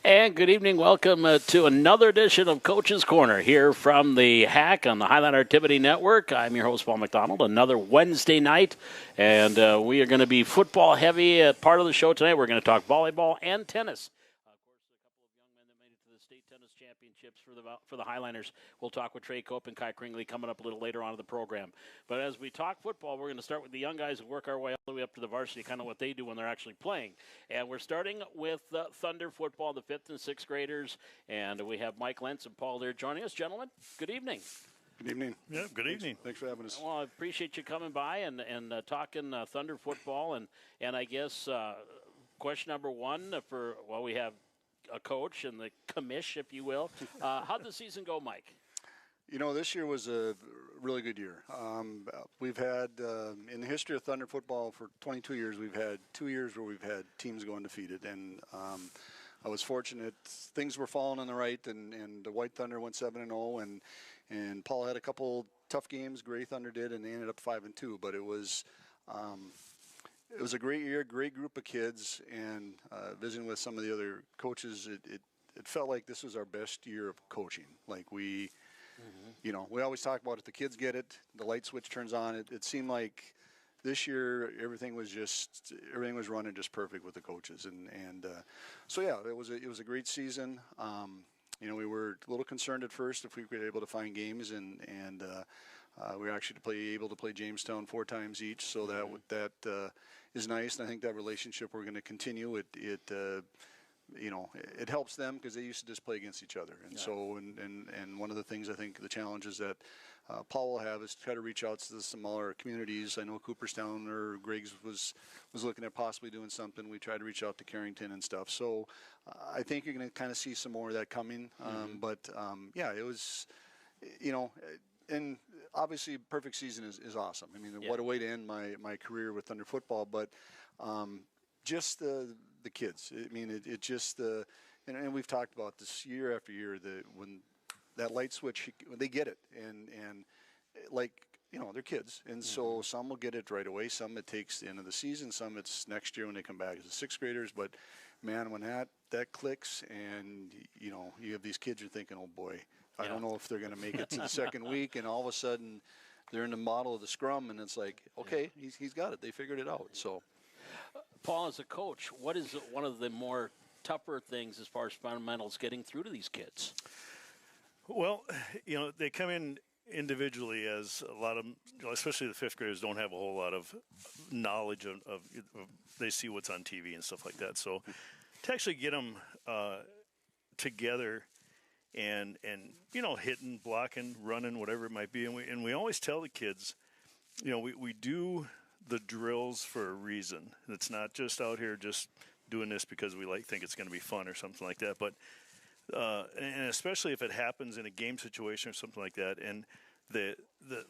And good evening. Welcome to another edition of Coach's Corner here from the Hack on the Highline Activity Network. I'm your host, Paul McDonald. Another Wednesday night, and we are going to be football heavy part of the show tonight. We're going to talk volleyball and tennis. Of course, a couple of young men that made it to the state tennis championships for the Highliners. We'll talk with Trey Cope and Kai Kringley coming up a little later on in the program. But as we talk football, we're going to start with the young guys and work our way all the way up to the varsity, kind of what they do when they're actually playing. And we're starting with Thunder football, the 5th and 6th graders. And we have Mike Lentz and Paul there joining us. Gentlemen, good evening. Good evening. Yeah, good evening. Thanks for having us. Well, I appreciate you coming by and talking Thunder football. And I guess question number one we have a coach and the commish, if you will. How'd the season go, Mike? You know, this year was a really good year. We've had, in the history of Thunder football for 22 years, we've had 2 years where we've had teams go undefeated. And I was fortunate. Things were falling on the right, and the White Thunder went 7-0, and Paul had a couple tough games. Gray Thunder did, and they ended up 5-2. But it was a great year, great group of kids, and visiting with some of the other coaches, it felt like this was our best year of coaching. Like we always talk about it. The kids get it. The light switch turns on. It seemed like this year everything was running just perfect with the coaches, and so yeah, it was a great season. We were a little concerned at first if we were able to find games, and we were actually able to play Jamestown 4 times each, so that is nice, and I think that relationship we're going to continue. It helps them because they used to just play against each other, and so and one of the things I think the challenges that Paul will have is to try to reach out to the smaller communities. I know Cooperstown or Griggs was looking at possibly doing something. We tried to reach out to Carrington and stuff. So I think you're going to kind of see some more of that coming. But it was, and obviously perfect season is awesome. I mean, what a way to end my career with Thunder football. But just the kids. I mean, it just and we've talked about this year after year when that light switch, they get it, and they're kids, and so some will get it right away. Some it takes the end of the season. Some it's next year when they come back as the 6th graders. But man, when that clicks, and you have these kids, you're thinking, oh boy, I don't know if they're going to make it to the second week, and all of a sudden they're in the model of the scrum, and it's like, okay, he's got it. They figured it out. So, Paul, as a coach, what is one of the more tougher things as far as fundamentals getting through to these kids? Well, they come in individually, as a lot of them, especially the 5th graders, don't have a whole lot of knowledge of they see what's on TV and stuff like that. So to actually get them together and hitting, blocking, running, whatever it might be, and we always tell the kids, we do the drills for a reason. It's not just out here just doing this because we think it's going to be fun or something like that, but and especially if it happens in a game situation or something like that. And the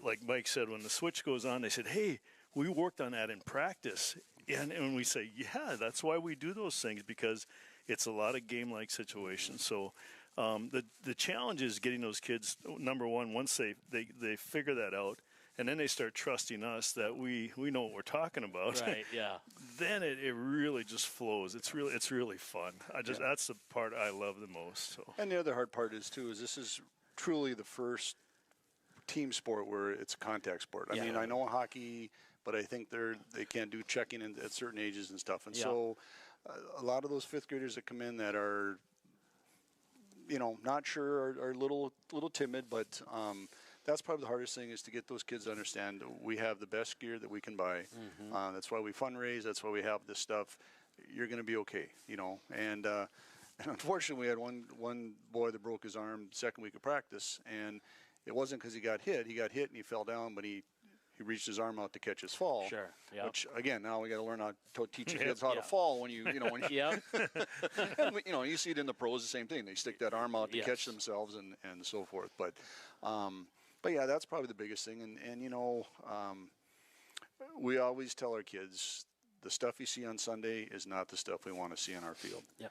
like Mike said, when the switch goes on, they said, hey, we worked on that in practice. And we say, yeah, that's why we do those things, because it's a lot of game-like situations. So the challenge is getting those kids, number one, once they figure that out, and then they start trusting us that we know what we're talking about. Right, yeah. Then it really just flows. It's really fun. That's the part I love the most. So. And the other hard part is this is truly the first team sport where it's a contact sport. I mean, I know hockey, but I think they can't do checking at certain ages and stuff. And so a lot of those 5th graders that come in that are, not sure, are a little timid, but that's probably the hardest thing, is to get those kids to understand we have the best gear that we can buy. That's why we fundraise. That's why we have this stuff. You're going to be okay, And unfortunately, we had one boy that broke his arm second week of practice, and it wasn't because he got hit. He got hit and he fell down, but he reached his arm out to catch his fall. Sure. Yep. Which again, now we got to learn how to teach the kids how to fall when you and, you see it in the pros, the same thing. They stick that arm out to catch themselves and so forth. But yeah, that's probably the biggest thing. And we always tell our kids, the stuff you see on Sunday is not the stuff we want to see on our field. Yeah.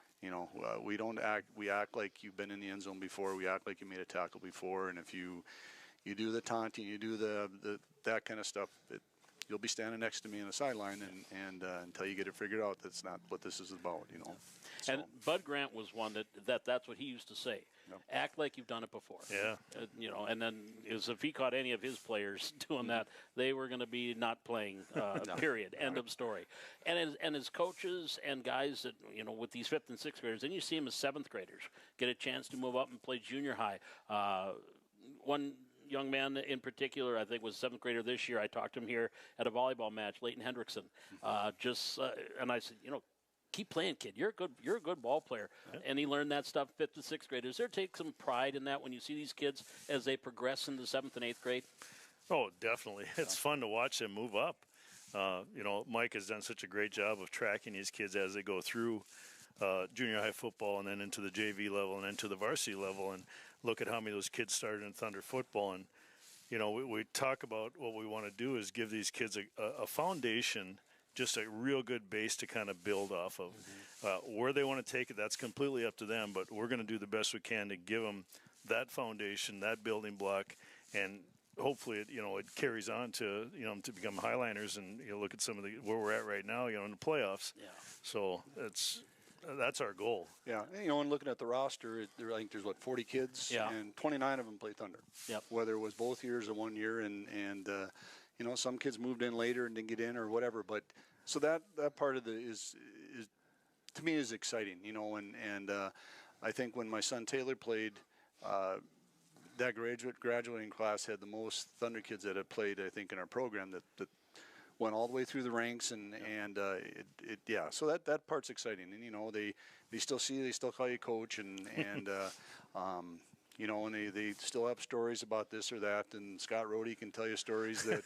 We don't act. We act like you've been in the end zone before. We act like you made a tackle before. And if you do the taunting, you do that kind of stuff, you'll be standing next to me on the sideline, and until you get it figured out, that's not what this is about, you know. So, And Bud Grant was one that's what he used to say. Yep. Act like you've done it before. Yeah. You know, and then if he caught any of his players doing that, they were going to be not playing. Period. End of story. And as coaches and guys that with these 5th and 6th graders, then you see them as 7th graders get a chance to move up and play junior high. One young man in particular, I think, was 7th grader this year. I talked to him here at a volleyball match, Leighton Hendrickson. And I said, keep playing, kid. You're a good ball player. Yeah. And he learned that stuff 5th to 6th graders. There take some pride in that when you see these kids as they progress into 7th and 8th grade. Oh, definitely. It's fun to watch them move up. Mike has done such a great job of tracking these kids as they go through junior high football and then into the JV level and into the varsity level, and look at how many of those kids started in Thunder football. And we talk about what we want to do is give these kids a foundation, just a real good base to kind of build off of. Where they want to take it, that's completely up to them, but we're going to do the best we can to give them that foundation, that building block, and hopefully it carries on to to become Highliners. And look at some of where we're at right now, in the playoffs. Yeah. So that's our goal. Yeah, and looking at the roster, I think there's 40 kids, yeah. and 29 of them play Thunder. Yep. Whether it was both years or 1 year, and some kids moved in later and didn't get in or whatever. But so that part of is to me is exciting, and I think when my son Taylor played, that graduating class had the most Thunder kids that had played, I think, in our program that went all the way through the ranks, so that part's exciting. And they still call you coach, and they still have stories about this or that, and Scott Rohde can tell you stories that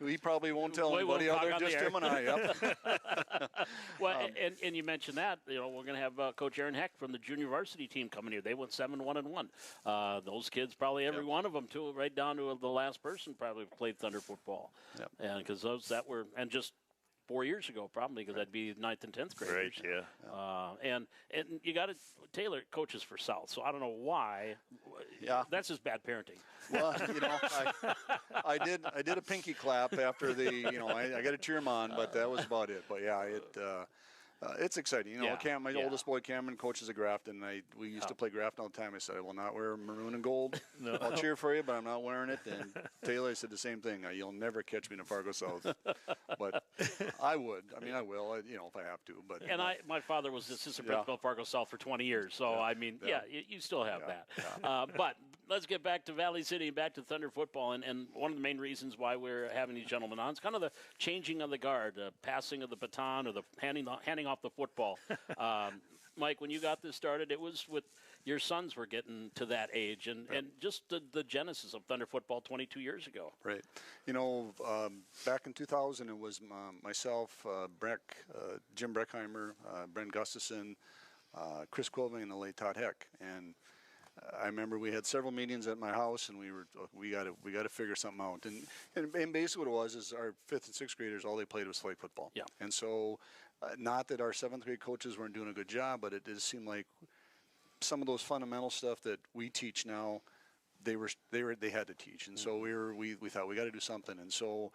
he probably won't tell anybody other than just him and I. Yep. Well, and you mentioned that we're going to have Coach Aaron Heck from the junior varsity team coming here. They went 7-1-1. Those kids, probably every one of them, too, right down to the last person, probably played Thunder football. Yep. And because those that were just 4 years ago, probably, because that'd be 9th and 10th graders. Right, yeah. And you got to Taylor coaches for South, so I don't know why. Yeah, that's just bad parenting. Well, I did a pinky clap after I got to cheer him on, but that was about it. But yeah, it's exciting. My oldest boy Cameron coaches at Grafton. We used to play Grafton all the time. I said, I will not wear maroon and gold. No. I'll cheer for you, but I'm not wearing it. And Taylor said the same thing. You'll never catch me in a Fargo South. But I would. I mean, I will. If I have to. But my father was assistant principal at Fargo South for 20 years. So you still have that. Yeah. But let's get back to Valley City and back to Thunder football. And one of the main reasons why we're having these gentlemen on is kind of the changing of the guard, passing of the baton, or the handing off the football. Mike, when you got this started, it was with your sons were getting to that age, and just the genesis of Thunder football 22 years ago. Right. Back in 2000, it was myself, Jim Breckheimer, Brent Gustafson, Chris Quilving, and the late Todd Heck. And I remember we had several meetings at my house, and we got to figure something out. And basically what it was is our 5th and 6th graders, all they played was flag football. Yeah. And so, not that our 7th grade coaches weren't doing a good job, but it did seem like some of those fundamental stuff that we teach now, they had to teach. And so we thought we got to do something. And so,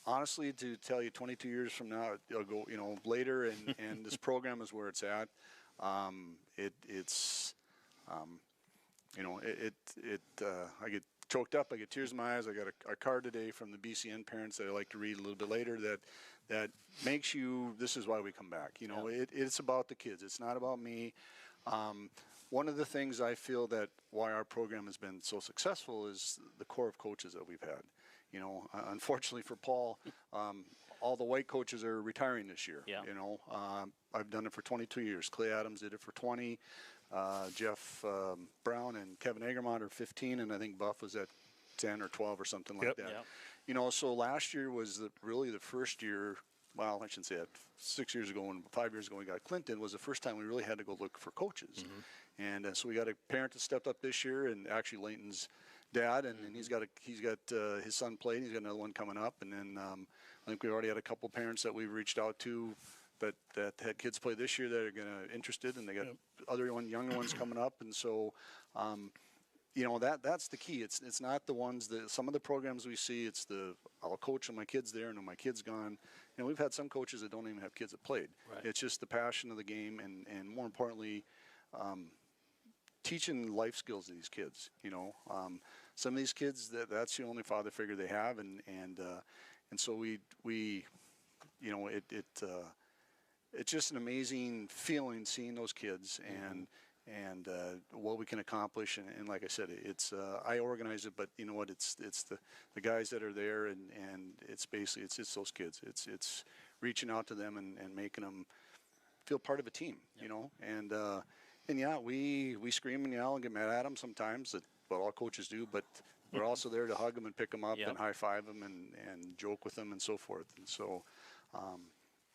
honestly, to tell you, 22 years from now, it'll go later, and this program is where it's at. I get choked up. I get tears in my eyes. I got a card today from the BCN parents that I like to read a little bit later that makes you, this is why we come back. It's about the kids. It's not about me. One of the things I feel that why our program has been so successful is the core of coaches that we've had. Unfortunately for Paul, all the white coaches are retiring this year. Yeah. I've done it for 22 years. Clay Adams did it for 20. Jeff Brown and Kevin Egermont are 15, and I think Buff was at 10 or 12 or something like that. Yep. So last year was really the first year. Well, I shouldn't say that. 6 years ago and 5 years ago we got Clinton was the first time we really had to go look for coaches. Mm-hmm. And so we got a parent that stepped up this year, and actually Leighton's dad, and he's got his son played. He's got another one coming up, and then I think we already had a couple parents that we've reached out to that had kids play this year that are interested, and they got other younger ones coming up. And so, that's the key. It's not the ones that some of the programs we see. It's I'll coach my kids there, and when my kid's gone, we've had some coaches that don't even have kids that played. Right. It's just the passion of the game, and more importantly, teaching life skills to these kids. Some of these kids that's the only father figure they have, and so we it's just an amazing feeling seeing those kids and what we can accomplish. And like I said, it's I organize it, but you know what? It's the guys that are there, and it's basically it's those kids. It's reaching out to them and making them feel part of a team. And yeah, we scream and yell and get mad at them sometimes. That's what all coaches do, but we're also there to hug them and pick them up and high five them and joke with them and so forth. And so.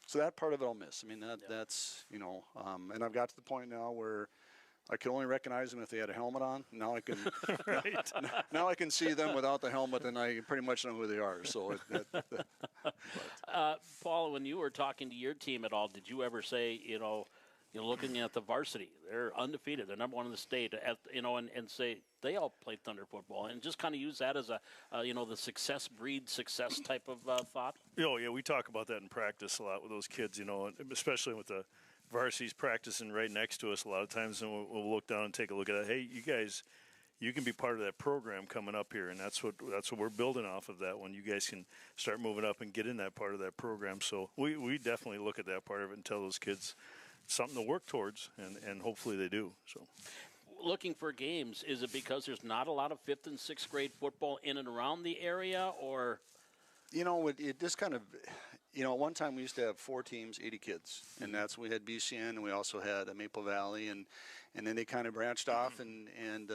So that part of it I'll miss. I mean, that's, and I've got to the point now where I can only recognize them if they had a helmet on. Now I can, now I can see them without the helmet, and I pretty much know who they are. So, Paul, when you were talking to your team at all, did you ever say, you're looking at the varsity, they're undefeated, they're number one in the state, and say they all played Thunder football, and just kind of use that as a, the success breeds success type of thought? Oh, yeah, we talk about that in practice a lot with those kids, especially with the varsities practicing right next to us a lot of times, and we'll look down and take a look at it. Hey, you guys, you can be part of that program coming up here, and that's what we're building off of that one. You guys can start moving up and get in that part of that program. So we definitely look at that part of it and tell those kids something to work towards, and hopefully they do. So, looking for games, is it because there's not a lot of 5th and 6th grade football in and around the area, or? It just kind of, at one time we used to have 4 teams, 80 kids, and we had BCN, and we also had Maple Valley, and then they kind of branched off, and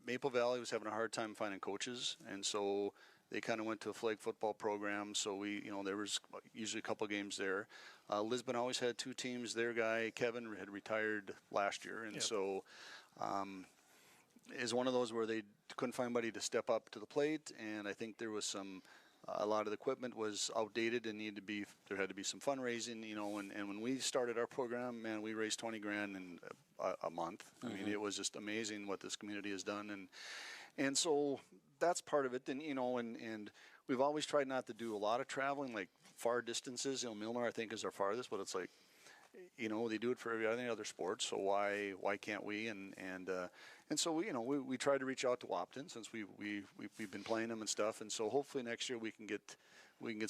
Maple Valley was having a hard time finding coaches, and so they kind of went to a flag football program. So there was usually a couple games there. Lisbon always had 2 teams. Their guy Kevin had retired last year, and so is one of those where they couldn't find anybody to step up to the plate, and I think there was a lot of the equipment was outdated and there had to be some fundraising, and when we started our program, man, we raised $20,000 in a month. I mean, it was just amazing what this community has done, and so that's part of it. And and we've always tried not to do a lot of traveling, like far distances. Milner, I think, is our farthest, but it's like, they do it for every other sport, so why can't we? And so we try to reach out to Wapton since we've been playing them and stuff, and so hopefully next year we can get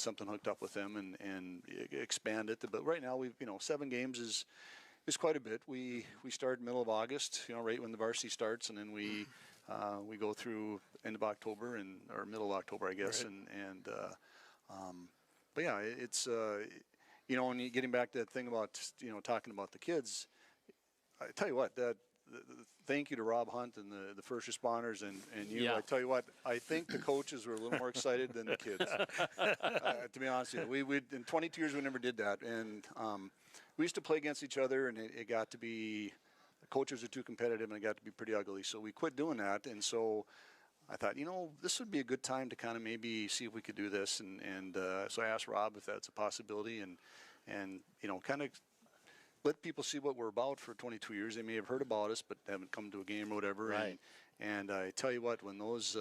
something hooked up with them and expand it. But right now 7 games is quite a bit. We start middle of August, right when the varsity starts, and then we go through end of October or middle of October, I guess, right. But yeah, it's when you getting back to that thing about talking about the kids, I tell you what, thank you to Rob Hunt and the first responders and you. Yeah. I tell you what, I think the coaches were a little more excited than the kids. To be honest with you, we in 22 years we never did that, and we used to play against each other, and it got to be the coaches are too competitive, and it got to be pretty ugly. So we quit doing that, and so I thought, this would be a good time to kind of maybe see if we could do this, and so I asked Rob if that's a possibility, and kind of let people see what we're about for 22 years. They may have heard about us, but haven't come to a game or whatever. Right. And I tell you what, when those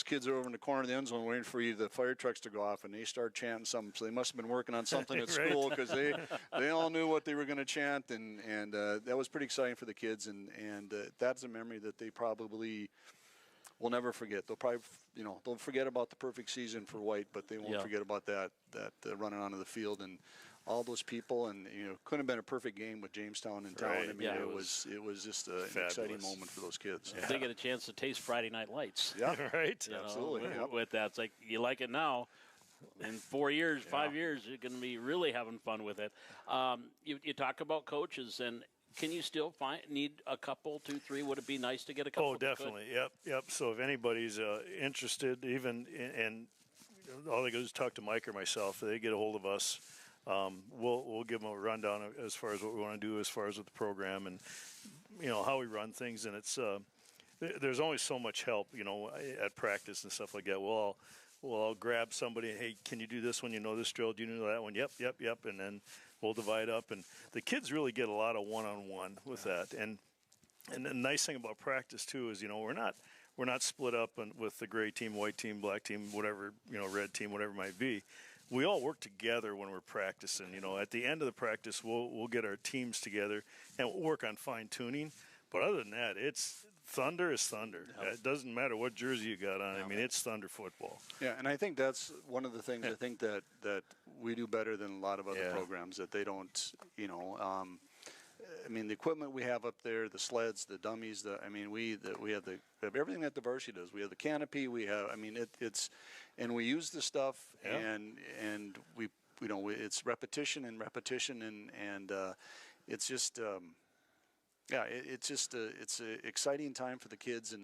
kids are over in the corner of the end zone waiting for the fire trucks to go off, and they start chanting something, so they must have been working on something at school, because they all knew what they were going to chant, and that was pretty exciting for the kids, and that's a memory that they probably will never forget. They'll probably, they'll forget about the perfect season for White, but they won't forget about that running onto the field and all those people. And couldn't have been a perfect game with Jamestown in town. Right. I mean, it was just an exciting moment for those kids. Yeah. They get a chance to taste Friday Night Lights. Yeah, right. Absolutely. With that, it's like you like it now. In 4 years, 5 years, you're going to be really having fun with it. You talk about coaches, and can you still need a couple, 2, 3? Would it be nice to get a couple? Oh, definitely. Yep. So if anybody's interested, even and all they go is talk to Mike or myself. They get a hold of us. We'll give them a rundown as far as what we want to do as far as with the program and how we run things. And it's there's always so much help at practice and stuff like that. We'll all grab somebody. Hey, can you do this one? This drill? Do you know that one? Yep. And then we'll divide up. And the kids really get a lot of one-on-one with that. And the nice thing about practice too is we're not we're not split up with the gray team, white team, black team, whatever, red team, whatever it might be. We all work together when we're practicing. At the end of the practice, we'll get our teams together and we'll work on fine tuning. But other than that, it's thunder is thunder. It doesn't matter what jersey you got on. I mean, it's thunder football. Yeah, and I think that's one of the things I think that we do better than a lot of other programs that they don't. I mean, the equipment we have up there, the sleds, the dummies. We have everything that the varsity does. We have the canopy. We have. I mean, and we use the stuff, and we it's repetition and repetition, and it's just. It's an exciting time for the kids,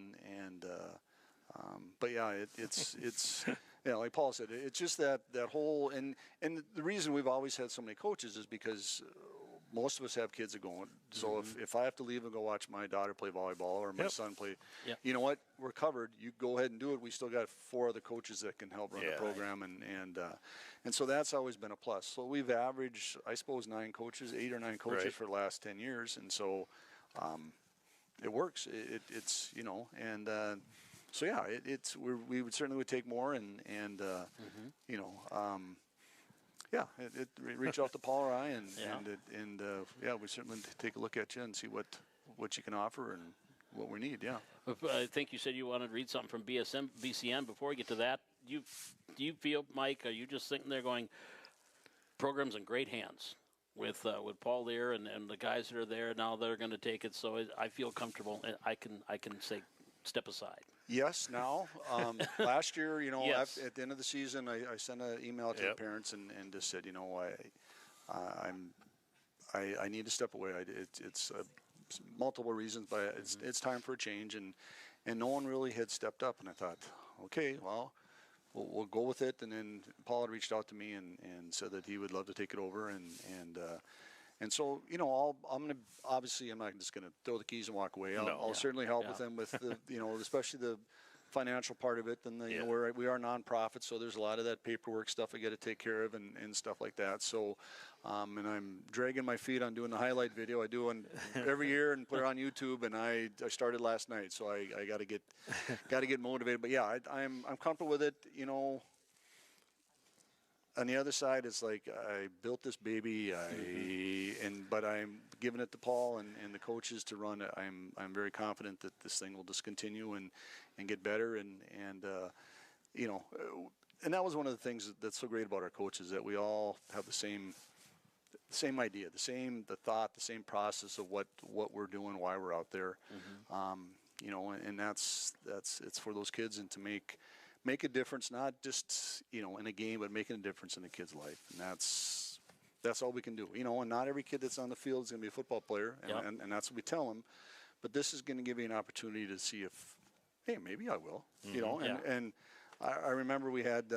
but yeah, it's like Paul said, it's just that whole and the reason we've always had so many coaches is because most of us have kids that go. So if I have to leave and go watch my daughter play volleyball or my son play, you know what, we're covered. You go ahead and do it. We still got 4 other coaches that can help run the program, and so that's always been a plus. So we've averaged, I suppose, 8 or 9 coaches for the last 10 years, and so. It works. It's so yeah. We would certainly take more reach out to Paul or I and we certainly take a look at you and see what you can offer and what we need. Yeah. I think you said you wanted to read something from BCN. Before we get to that, do you feel, Mike? Are you just sitting there going, program's in great hands? With Paul Lear and the guys that are there now, they're going to take it. So I feel comfortable, and I can say step aside. Yes. Now, last year, at the end of the season, I sent an email to the parents and just said, I need to step away. It's multiple reasons, but it's time for a change, and no one really had stepped up. And I thought, okay, well. We'll go with it, and then Paul had reached out to me and said that he would love to take it over, and so I'm not just gonna throw the keys and walk away. I'll certainly help with them with the especially the financial part of it, and we are nonprofit, so there's a lot of that paperwork stuff I got to take care of and stuff like that. So, and I'm dragging my feet on doing the highlight video. I do one every year and put it on YouTube, and I started last night, so I got to get motivated. But yeah, I'm comfortable with it. On the other side, it's like I built this baby, but I'm giving it to Paul and the coaches to run. I'm very confident that this thing will just continue and get better, and that was one of the things that's so great about our coaches, that we all have the same idea, the thought, the same process of what we're doing, why we're out there, and that's it's for those kids and to make a difference, not just in a game, but making a difference in a kid's life, and that's all we can do. And not every kid that's on the field is going to be a football player, and that's what we tell them. But this is going to give you an opportunity to see if, hey, maybe I will. And I remember we had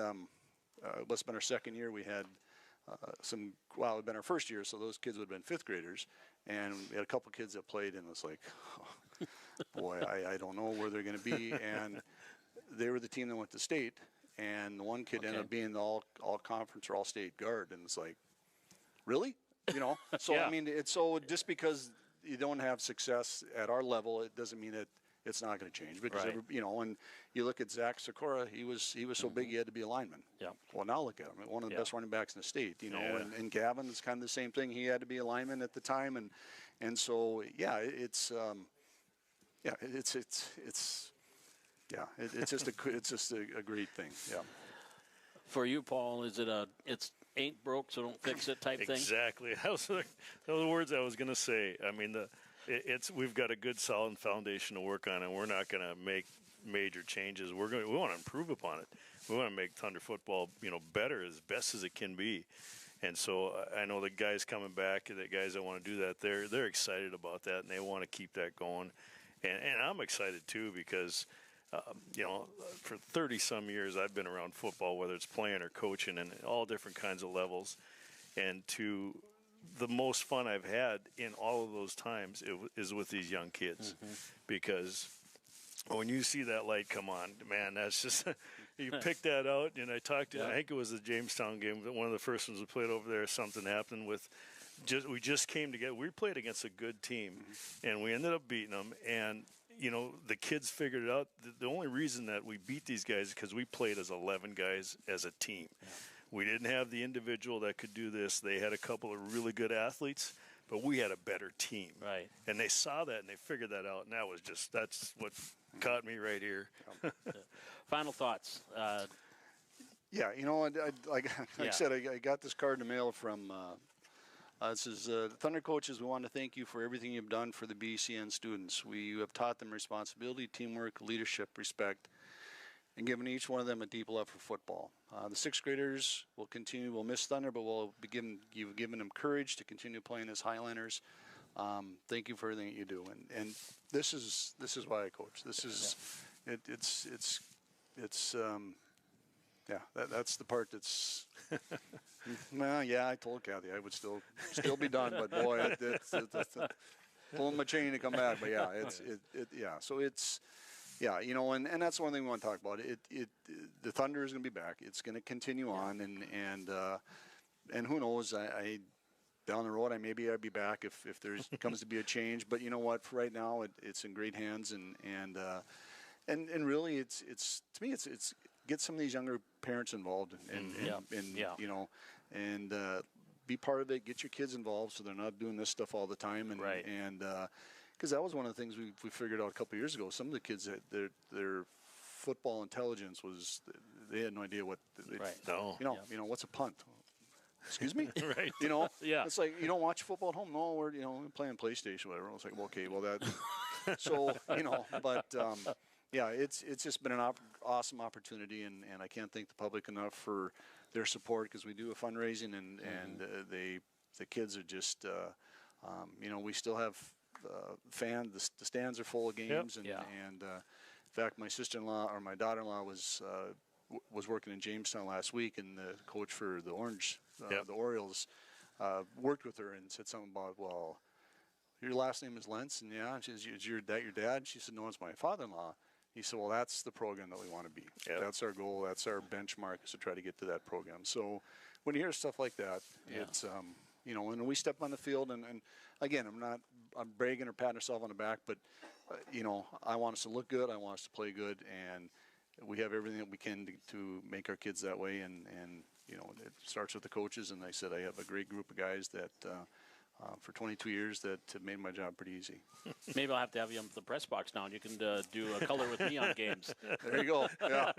what's been our second year. We had it had been our first year, so those kids would have been 5th graders, and we had a couple kids that played, and it was like, oh, boy, I don't know where they're going to be, and they were the team that went to state, and the one kid ended up being the all conference or all state guard, and it's like, really? So I mean, it's so just because you don't have success at our level, it doesn't mean that it's not going to change, because and you look at Zach Sikora, he was so big he had to be a lineman. Yeah. Well, now look at him, one of the best running backs in the state. And Gavin is kind of the same thing. He had to be a lineman at the time, and so it's just a great thing. Yeah. For you, Paul, is it it's ain't broke so don't fix it type thing? Exactly. Those are the words I was going to say. I mean, we've got a good solid foundation to work on, and we're not going to make major changes. We want to improve upon it. We want to make Thunder football, better, as best as it can be. And so I know the guys coming back, the guys that want to do that, they're excited about that, and they want to keep that going. And I'm excited too, because for 30-some years I've been around football, whether it's playing or coaching, and all different kinds of levels. And the most fun I've had in all of those times is with these young kids, because when you see that light come on, man, that's just you pick that out. And I talked to, I think it was the Jamestown game, one of the first ones we played over there. Something happened with. We just came together. We played against a good team, and we ended up beating them. And the kids figured it out. The only reason that we beat these guys is because we played as 11 guys as a team. Yeah. We didn't have the individual that could do this. They had a couple of really good athletes, but we had a better team. Right. And they saw that and they figured that out. And that's what caught me right here. Final thoughts. Yeah, like I said, I got this card in the mail from. It says, Thunder coaches, we want to thank you for everything you've done for the BCN students. You have taught them responsibility, teamwork, leadership, respect, and given each one of them a deep love for football. The sixth graders will miss Thunder, but you've given them courage to continue playing as Highlanders. Thank you for everything that you do. And this is why I coach. This is, that's the part that's. Well, yeah, I told Kathy I would still be done, but boy, it's pulling my chain to come back. But yeah, So it's, and that's one thing we want to talk about. The Thunder is going to be back. It's going to continue on, and who knows? I down the road, I'd be back if there comes to be a change. But you know what? For right now, it's in great hands, and really, it's to me, it's get some of these younger parents involved and be part of it. Get your kids involved so they're not doing this stuff all the time. And because that was one of the things we figured out a couple of years ago. Some of the kids, their football intelligence was, they had no idea what. What's a punt? Excuse me? Right. It's like, you don't watch football at home? No, we're playing PlayStation or whatever. I was like, well, okay, well that. So but. Yeah, it's just been an awesome opportunity, and I can't thank the public enough for their support, because we do a fundraising, and the kids are just, we still have fans. The stands are full of games, and in fact, my sister-in-law or my daughter-in-law was working in Jamestown last week, and the coach for the the Orioles, worked with her and said something about, well, your last name is Lentz, and she says, is your dad? She said, no, it's my father-in-law. He said, well, that's the program that we want to be. Yep. That's our goal. That's our benchmark, is to try to get to that program. So when you hear stuff like that, it's, and we step on the field, and again, I'm bragging or patting ourselves on the back, but, I want us to look good. I want us to play good, and we have everything that we can to make our kids that way. And it starts with the coaches, and I said I have a great group of guys that for 22 years that have made my job pretty easy. Maybe I'll have to have you in the press box now, and you can do a color with me on games. There you go. Yeah.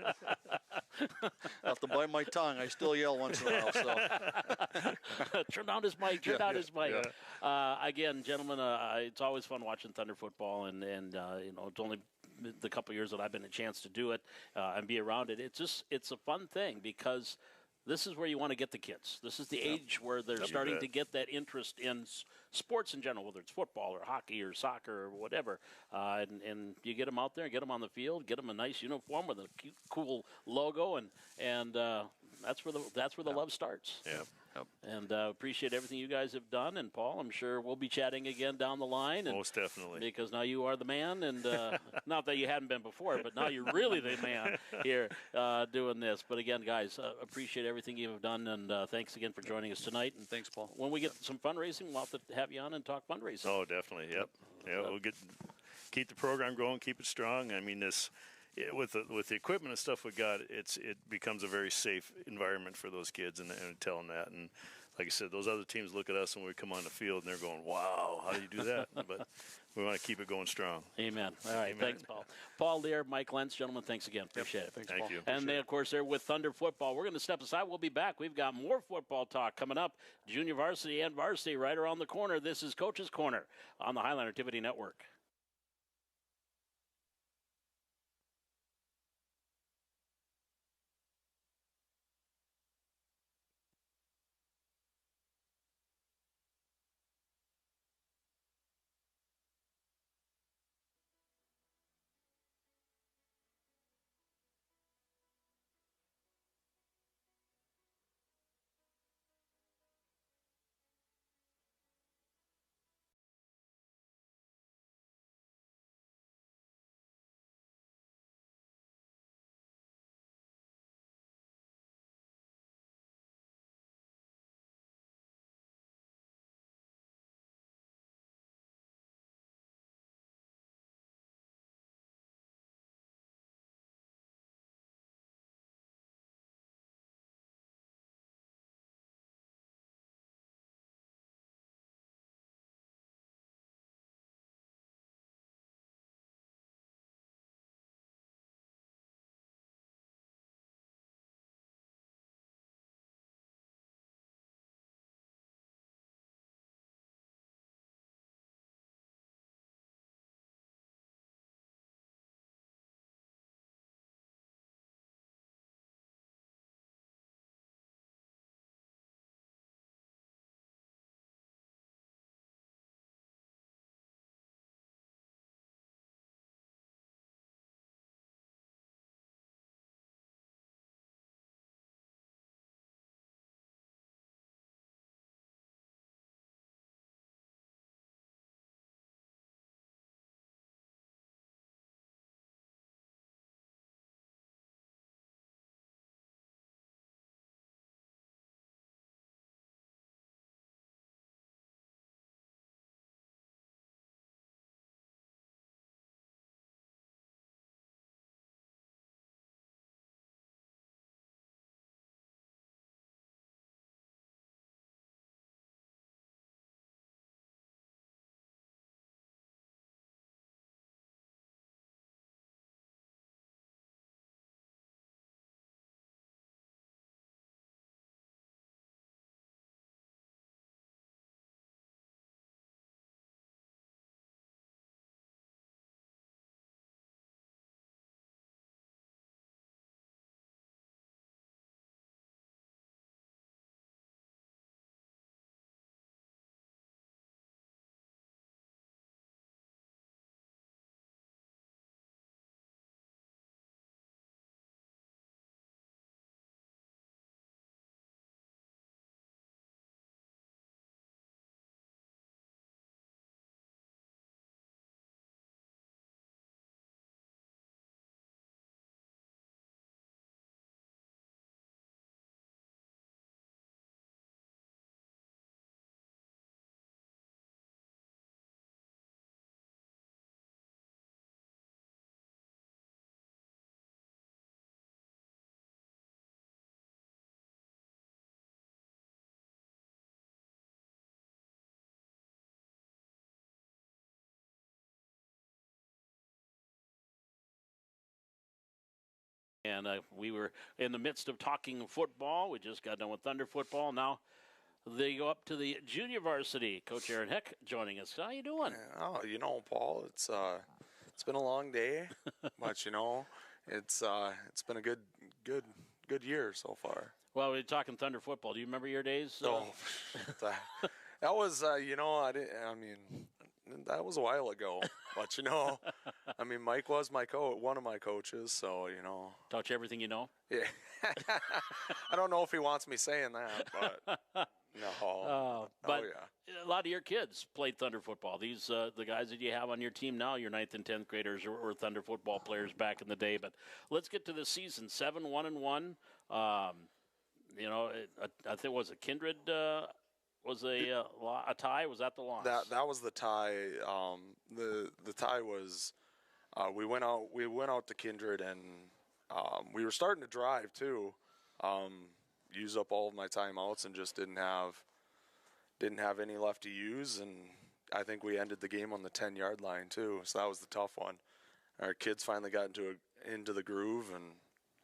I have to bite my tongue. I still yell once in a while. So. Turn down his mic. Turn down his mic. Again, gentlemen, it's always fun watching Thunder football, and it's only the couple of years that I've been a chance to do it and be around it. It's a fun thing, because this is where you want to get the kids. This is the age where they're starting to get that interest in sports in general, whether it's football or hockey or soccer or whatever. And you get them out there, get them on the field, get them a nice uniform with a cute, cool logo, and that's where the love starts. Yeah. Yep. And appreciate everything you guys have done. And Paul, I'm sure we'll be chatting again down the line. And most definitely. Because now you are the man, and not that you hadn't been before, but now you're really the man here doing this. But again, guys, appreciate everything you have done, and thanks again for joining us tonight. And thanks, Paul. When we get some fundraising, we'll have to have you on and talk fundraising. Oh, definitely. Yep. Yeah, we'll keep the program going, keep it strong. I mean, with the equipment and stuff we got, it becomes a very safe environment for those kids, and tell them that. And like I said, those other teams look at us when we come on the field, and they're going, "Wow, how do you do that?" But we want to keep it going strong. Amen. All right, Amen. Thanks, Paul. Paul Lear, Mike Lentz, gentlemen, thanks again. Appreciate it. Thanks, Thank Paul. you. And then, of course, they're with Thunder football. We're going to step aside. We'll be back. We've got more football talk coming up. Junior varsity and varsity right around the corner. This is Coach's Corner on the Highlander Activity Network. And we were in the midst of talking football. We just got done with Thunder football. Now they go up to the junior varsity. Coach Aaron Heck joining us. How you doing? Oh, Paul, it's been a long day, but it's been a good year so far. Well, we're talking Thunder football. Do you remember your days? That was that was a while ago. But Mike was one of my coaches, so Taught you everything you know. Yeah. I don't know if he wants me saying that, but no. But yeah. a lot of your kids played Thunder football. These the guys that you have on your team now, your 9th and 10th graders, were Thunder football players back in the day. But let's get to the season. 7-1-1. I think it was a Kindred. Was a tie? Was that the loss? That was the tie. The tie was we went out to Kindred, and we were starting to drive too. Used up all of my timeouts and just didn't have any left to use, and I think we ended the game on the 10-yard line too. So that was the tough one. Our kids finally got into the groove,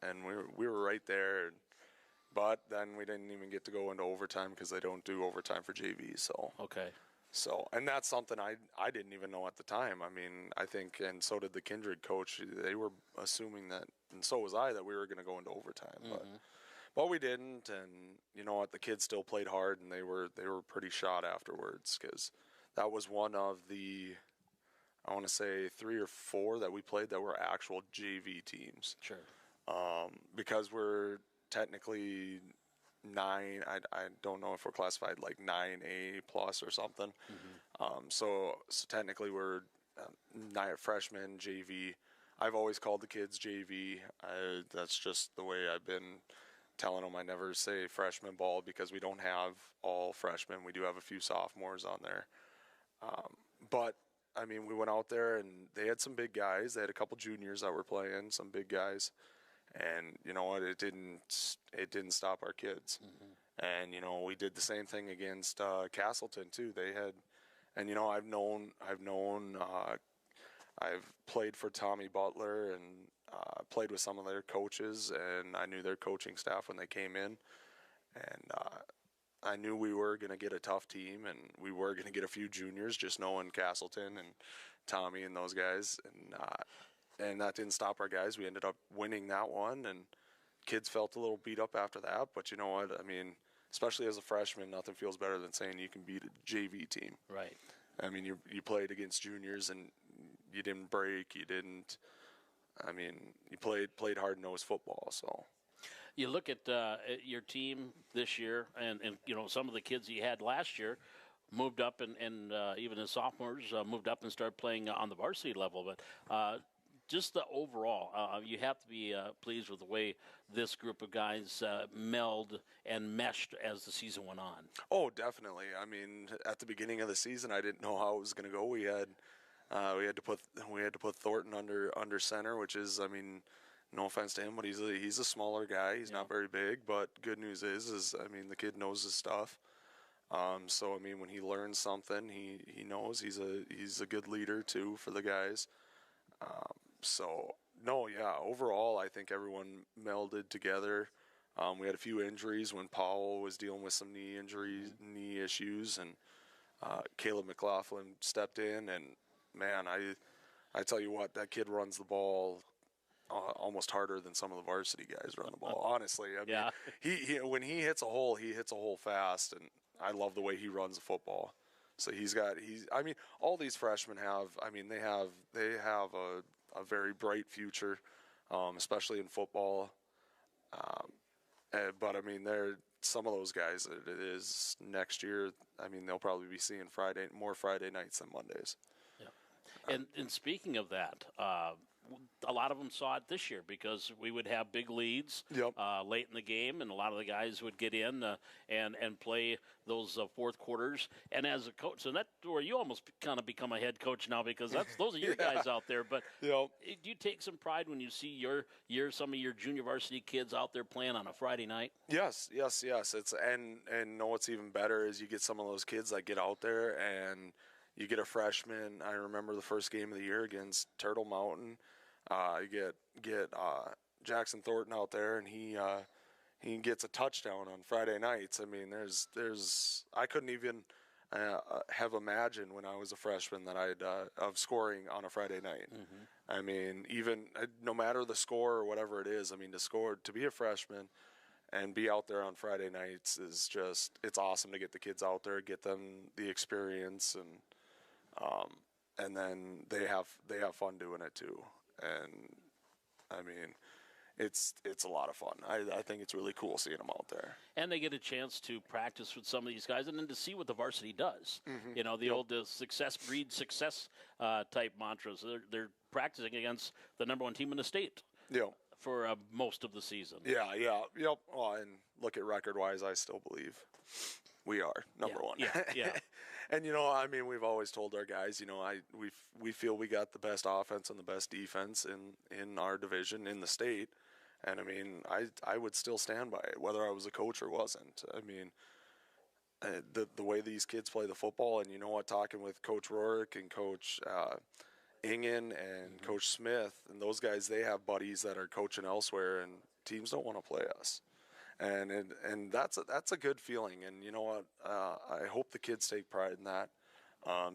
and we were right there. But then we didn't even get to go into overtime because they don't do overtime for JV. So okay. So, and that's something I didn't even know at the time. I mean, I think, and so did the Kindred coach. They were assuming that, and so was I, that we were going to go into overtime. Mm-hmm. But we didn't, and the kids still played hard, and they were pretty shot afterwards because that was one of the, I want to say 3 or 4 that we played that were actual JV teams. Sure. Because we're technically 9. I don't know if we're classified like 9A plus or something. Mm-hmm. So technically we're 9 freshmen JV. I've always called the kids JV. That's just the way I've been telling them. I never say freshman ball because we don't have all freshmen. We do have a few sophomores on there. But I mean, we went out there and they had some big guys. They had a couple juniors that were playing, some big guys. And you know what? It didn't stop our kids. Mm-hmm. And we did the same thing against Castleton too. They had, and I've played for Tommy Butler and played with some of their coaches, and I knew their coaching staff when they came in, and I knew we were going to get a tough team, and we were going to get a few juniors, just knowing Castleton and Tommy and those guys, and that didn't stop our guys. We ended up winning that one, and kids felt a little beat up after that. But you know what? I mean, especially as a freshman, nothing feels better than saying you can beat a JV team. Right. I mean, you played against juniors, and you didn't break. You didn't. I mean, you played hard-nosed football. So you look at your team this year, and some of the kids you had last year moved up, and even as sophomores moved up and started playing on the varsity level. But just the overall, you have to be pleased with the way this group of guys melded and meshed as the season went on. Oh, definitely. I mean, at the beginning of the season, I didn't know how it was going to go. We had to put Thornton under center, which is, I mean, no offense to him, but he's a smaller guy. He's not very big, but good news is I mean, the kid knows his stuff. So I mean, when he learns something, he knows. He's a good leader too for the guys. So no, yeah. Overall, I think everyone melded together. We had a few injuries when Powell was dealing with some knee issues, and Caleb McLaughlin stepped in. And man, I tell you what, that kid runs the ball almost harder than some of the varsity guys run the ball. Honestly, I mean, he when he hits a hole fast, and I love the way he runs the football. So I mean, all these freshmen have. I mean, they have a very bright future, especially in football. But I mean, some of those guys that it is next year. I mean, they'll probably be seeing more Friday nights than Mondays. Yeah. And speaking of that, a lot of them saw it this year because we would have big leads late in the game, and a lot of the guys would get in and play those fourth quarters. And as a coach, so that's where you almost kind of become a head coach now because those are your guys out there. But do you take some pride when you see some of your junior varsity kids out there playing on a Friday night? Yes. It's and know what's even better is you get some of those kids that get out there and you get a freshman. I remember the first game of the year against Turtle Mountain. You get Jackson Thornton out there, and he gets a touchdown on Friday nights. I mean, there's I couldn't even have imagined when I was a freshman that I'd of scoring on a Friday night. I mean, even no matter the score or whatever it is, I mean, to be a freshman and be out there on Friday nights is just, it's awesome to get the kids out there, get them the experience, and then they have fun doing it too. And I mean, it's a lot of fun. I think it's really cool seeing them out there. And they get a chance to practice with some of these guys and then to see what the varsity does. You know, the old success breeds success type mantras. They're practicing against the number one team in the state for most of the season. Yep. Well, and look at record-wise, I still believe we are number one. Yeah. And, you know, I mean, we've always told our guys, you know, we feel we got the best offense and the best defense in our division in the state. And, I mean, I would still stand by it, whether I was a coach or wasn't. I mean, the way these kids play the football, and you know what, talking with Coach Rourke and Coach Ingen and Coach Smith and those guys, they have buddies that are coaching elsewhere, and teams don't want to play us. And that's a good feeling. And you know what? I hope the kids take pride in that,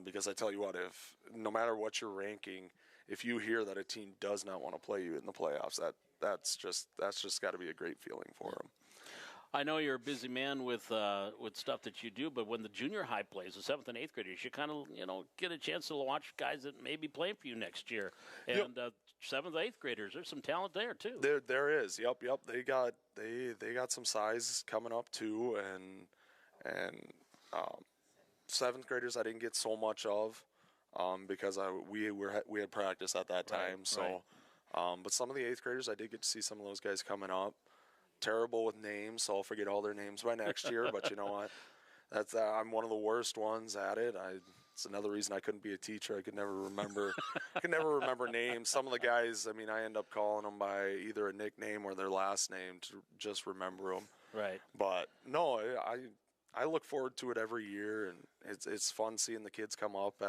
because I tell you what, if no matter what you're ranking, if you hear that a team does not want to play you in the playoffs, that's just got to be a great feeling for them. I know you're a busy man with stuff that you do, but when the junior high plays, the 7th and 8th graders, you kind of get a chance to watch guys that may be playing for you next year. And 7th, 8th graders, there's some talent there too. There is. Yep. They got some size coming up too, and 7th graders I didn't get so much of because we had practice at that time. But some of the 8th graders I did get to see some of those guys coming up. Terrible with names, so I'll forget all their names by next year. But you know what? That's I'm one of the worst ones at it. It's another reason I couldn't be a teacher. I could never remember. Names. Some of the guys, I mean, I end up calling them by either a nickname or their last name to just remember them. Right. But no, I look forward to it every year, and it's fun seeing the kids come up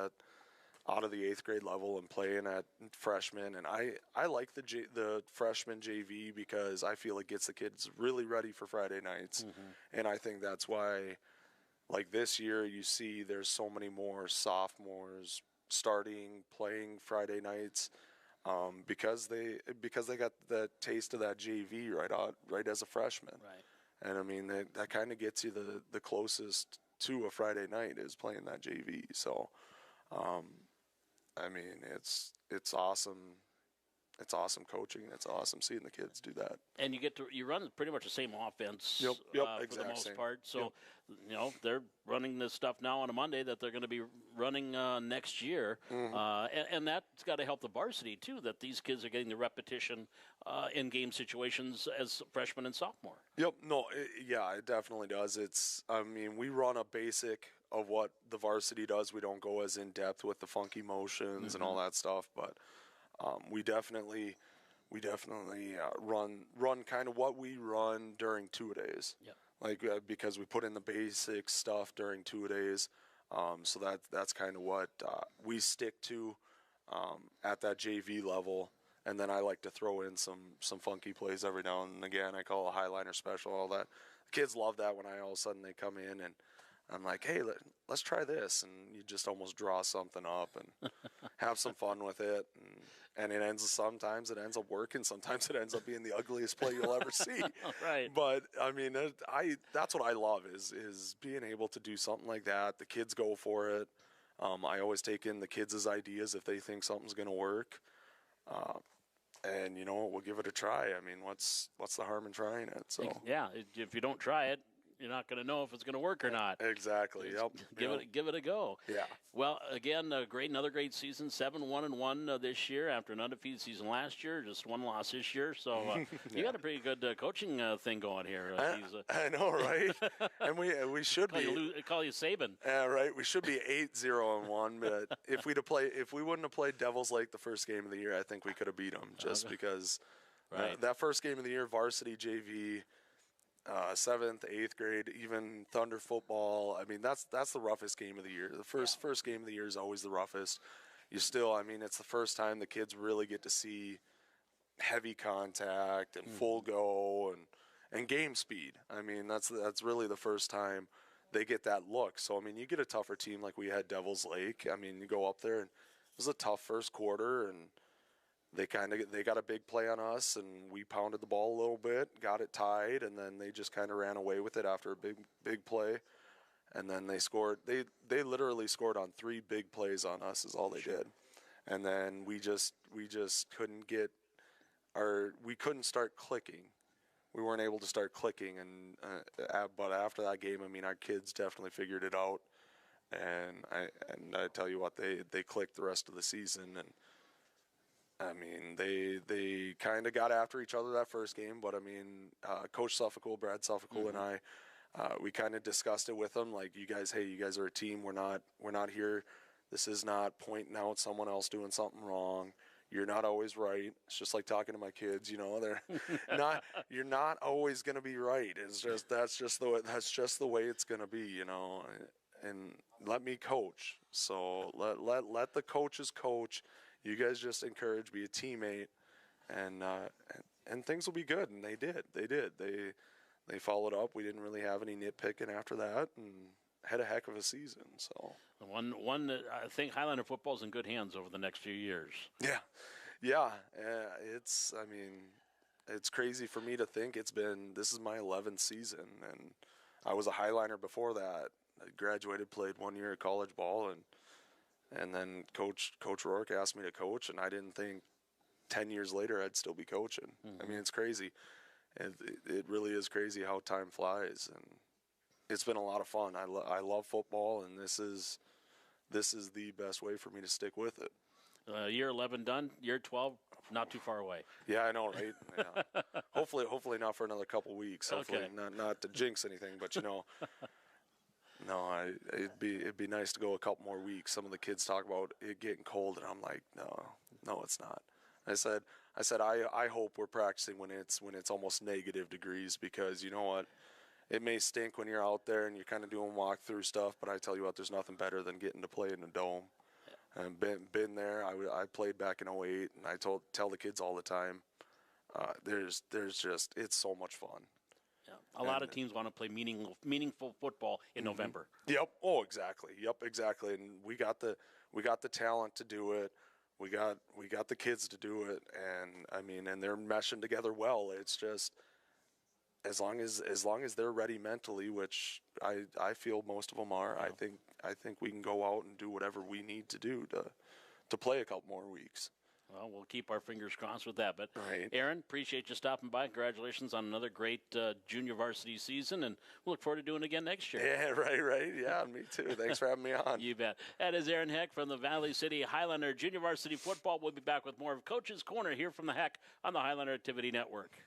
out of the 8th grade level and playing at freshman. And I like the freshman JV because I feel it gets the kids really ready for Friday nights. And I think that's why, like this year, you see there's so many more sophomores playing Friday nights because they got the taste of that JV right as a freshman. Right. And I mean that kind of gets you the closest to a Friday night is playing that JV. So I mean, it's awesome. It's awesome coaching. It's awesome seeing the kids do that. And you run pretty much the same offense exact for the most same. part. So, they're running this stuff now on a Monday that they're going to be running next year. And that's got to help the varsity, too, that these kids are getting the repetition in game situations as freshmen and sophomore. Yep. No, it definitely does. I mean, we run a basic of what the varsity does. We don't go as in depth with the funky motions and all that stuff, but we definitely run kind of what we run during two-a-days. Yep. Like because we put in the basic stuff during two-a-days, so that's kind of what we stick to at that JV level. And then I like to throw in some funky plays every now and again. I call a highliner special, all that. The kids love that when all of a sudden they come in and I'm like, hey, let's try this. And you just almost draw something up and have some fun with it. And sometimes it ends up working. Sometimes it ends up being the ugliest play you'll ever see. Right. But, I mean, that's what I love is being able to do something like that. The kids go for it. I always take in the kids' ideas if they think something's going to work. And, we'll give it a try. I mean, what's the harm in trying it? So yeah, if you don't try it, you're not going to know if it's going to work or not. Exactly. Yep. Give it a go. Yeah. Well, again, another great season. 7-1-1 this year after an undefeated season last year. Just one loss this year. So you got a pretty good coaching thing going here. I know, right? And we should call you Saban. Yeah, right. We should be 8-0-1. But if we wouldn't have played Devils Lake the first game of the year, I think we could have beat them just because that first game of the year, varsity JV. 7th, 8th grade, even Thunder football. I mean, that's the roughest game of the year. The first game of the year is always the roughest. It's the first time the kids really get to see heavy contact and full go and game speed. I mean, that's really the first time they get that look. So I mean, you get a tougher team like we had Devils Lake. I mean, you go up there and it was a tough first quarter, and they got a big play on us, and we pounded the ball a little bit, got it tied, and then they just kind of ran away with it after a big play, and then they scored. They literally scored on 3 big plays on us is all they did, and then we just couldn't get we couldn't start clicking. We weren't able to start clicking, and but after that game, I mean, our kids definitely figured it out, and I tell you what, they clicked the rest of the season, and I mean, they kind of got after each other that first game, but I mean, Coach Suffolk, Brad Suffolk, and I, we kind of discussed it with them, like, you guys are a team. We're not here. This is not pointing out someone else doing something wrong. You're not always right. It's just like talking to my kids, they're not. You're not always going to be right. It's just that's just the way it's going to be, And let me coach. So let the coaches coach. You guys just encourage, be a teammate, and things will be good. And they did. They followed up. We didn't really have any nitpicking after that, and had a heck of a season. So one I think Highlander football's in good hands over the next few years. Yeah. It's crazy for me to think this is my 11th season, and I was a Highliner before that. I graduated, played 1 year of college ball, and then Coach Rourke asked me to coach, and I didn't think 10 years later I'd still be coaching. I mean, it's crazy. It really is crazy how time flies, and it's been a lot of fun. I love football, and this is the best way for me to stick with it. Year 11 done, year 12 not too far away. Yeah, I know, right? Yeah. Hopefully not for another couple weeks. Hopefully not to jinx anything, but no, it'd be nice to go a couple more weeks. Some of the kids talk about it getting cold, and I'm like, no, it's not. I said I hope we're practicing when it's almost negative degrees, because you know what, it may stink when you're out there and you're kind of doing walkthrough stuff, but I tell you what, there's nothing better than getting to play in a dome. And been there. I played back in 08, and I tell the kids all the time, there's just, it's so much fun. Yeah. A lot of teams want to play meaningful football in November. Yep. Oh, exactly. Yep, exactly. And we got the talent to do it. We got the kids to do it, and I mean, and they're meshing together well. It's just as long as they're ready mentally, which I feel most of them are. Yeah. I think we can go out and do whatever we need to do to play a couple more weeks. Well, we'll keep our fingers crossed with that. But, right. Aaron, appreciate you stopping by. Congratulations on another great junior varsity season, and we'll look forward to doing it again next year. Yeah, right. Yeah, me too. Thanks for having me on. You bet. That is Aaron Heck from the Valley City Highlander Junior Varsity Football. We'll be back with more of Coach's Corner here from the Heck on the Highlander Activity Network.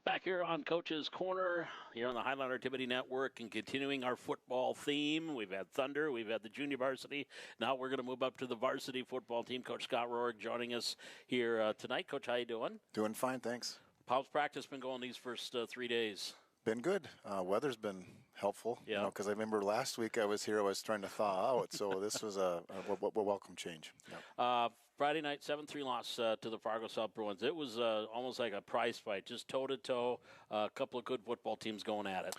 Back here on Coach's Corner, here on the Highliner Activity Network, and continuing our football theme. We've had Thunder, we've had the junior varsity. Now we're going to move up to the varsity football team. Coach Scott Rohrig joining us here tonight. Coach, how you doing? Doing fine, thanks. How's practice been going these first 3 days? Been good. Weather's been helpful. Yeah. Because I remember last week I was here, I was trying to thaw out, so this was a welcome change. Yep. Friday night, 7-3 loss to the Fargo South Bruins. It was almost like a prize fight, just toe-to-toe, a couple of good football teams going at it.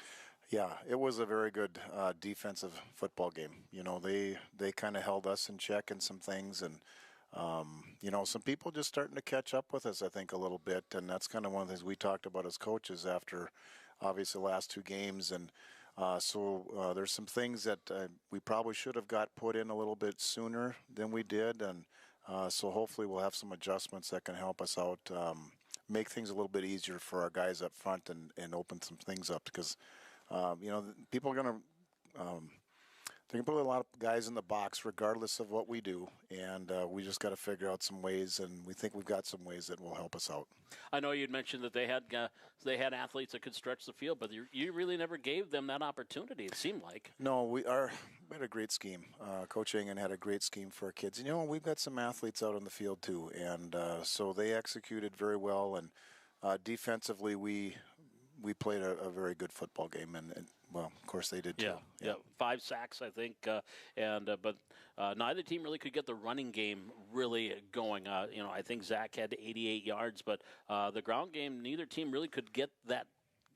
Yeah, it was a very good defensive football game. You know, they kind of held us in check in some things, and you know, some people just starting to catch up with us, I think, a little bit, and that's kind of one of the things we talked about as coaches after, obviously, the last two games, and so there's some things that we probably should have got put in a little bit sooner than we did, and so hopefully we'll have some adjustments that can help us out, make things a little bit easier for our guys up front and open some things up, because you know, people are going to they can put a lot of guys in the box regardless of what we do, and we just got to figure out some ways, and we think we've got some ways that will help us out. I know you'd mentioned that they had athletes that could stretch the field, but you really never gave them that opportunity, it seemed like. No, we had a great scheme. Coach Engen had a great scheme for our kids. And, you know, we've got some athletes out on the field too, and so they executed very well, and defensively we played a very good football game, and well, of course they did too. Yeah. 5 sacks, I think, but neither team really could get the running game really going. You know, I think Zach had 88 yards, but the ground game, neither team really could get that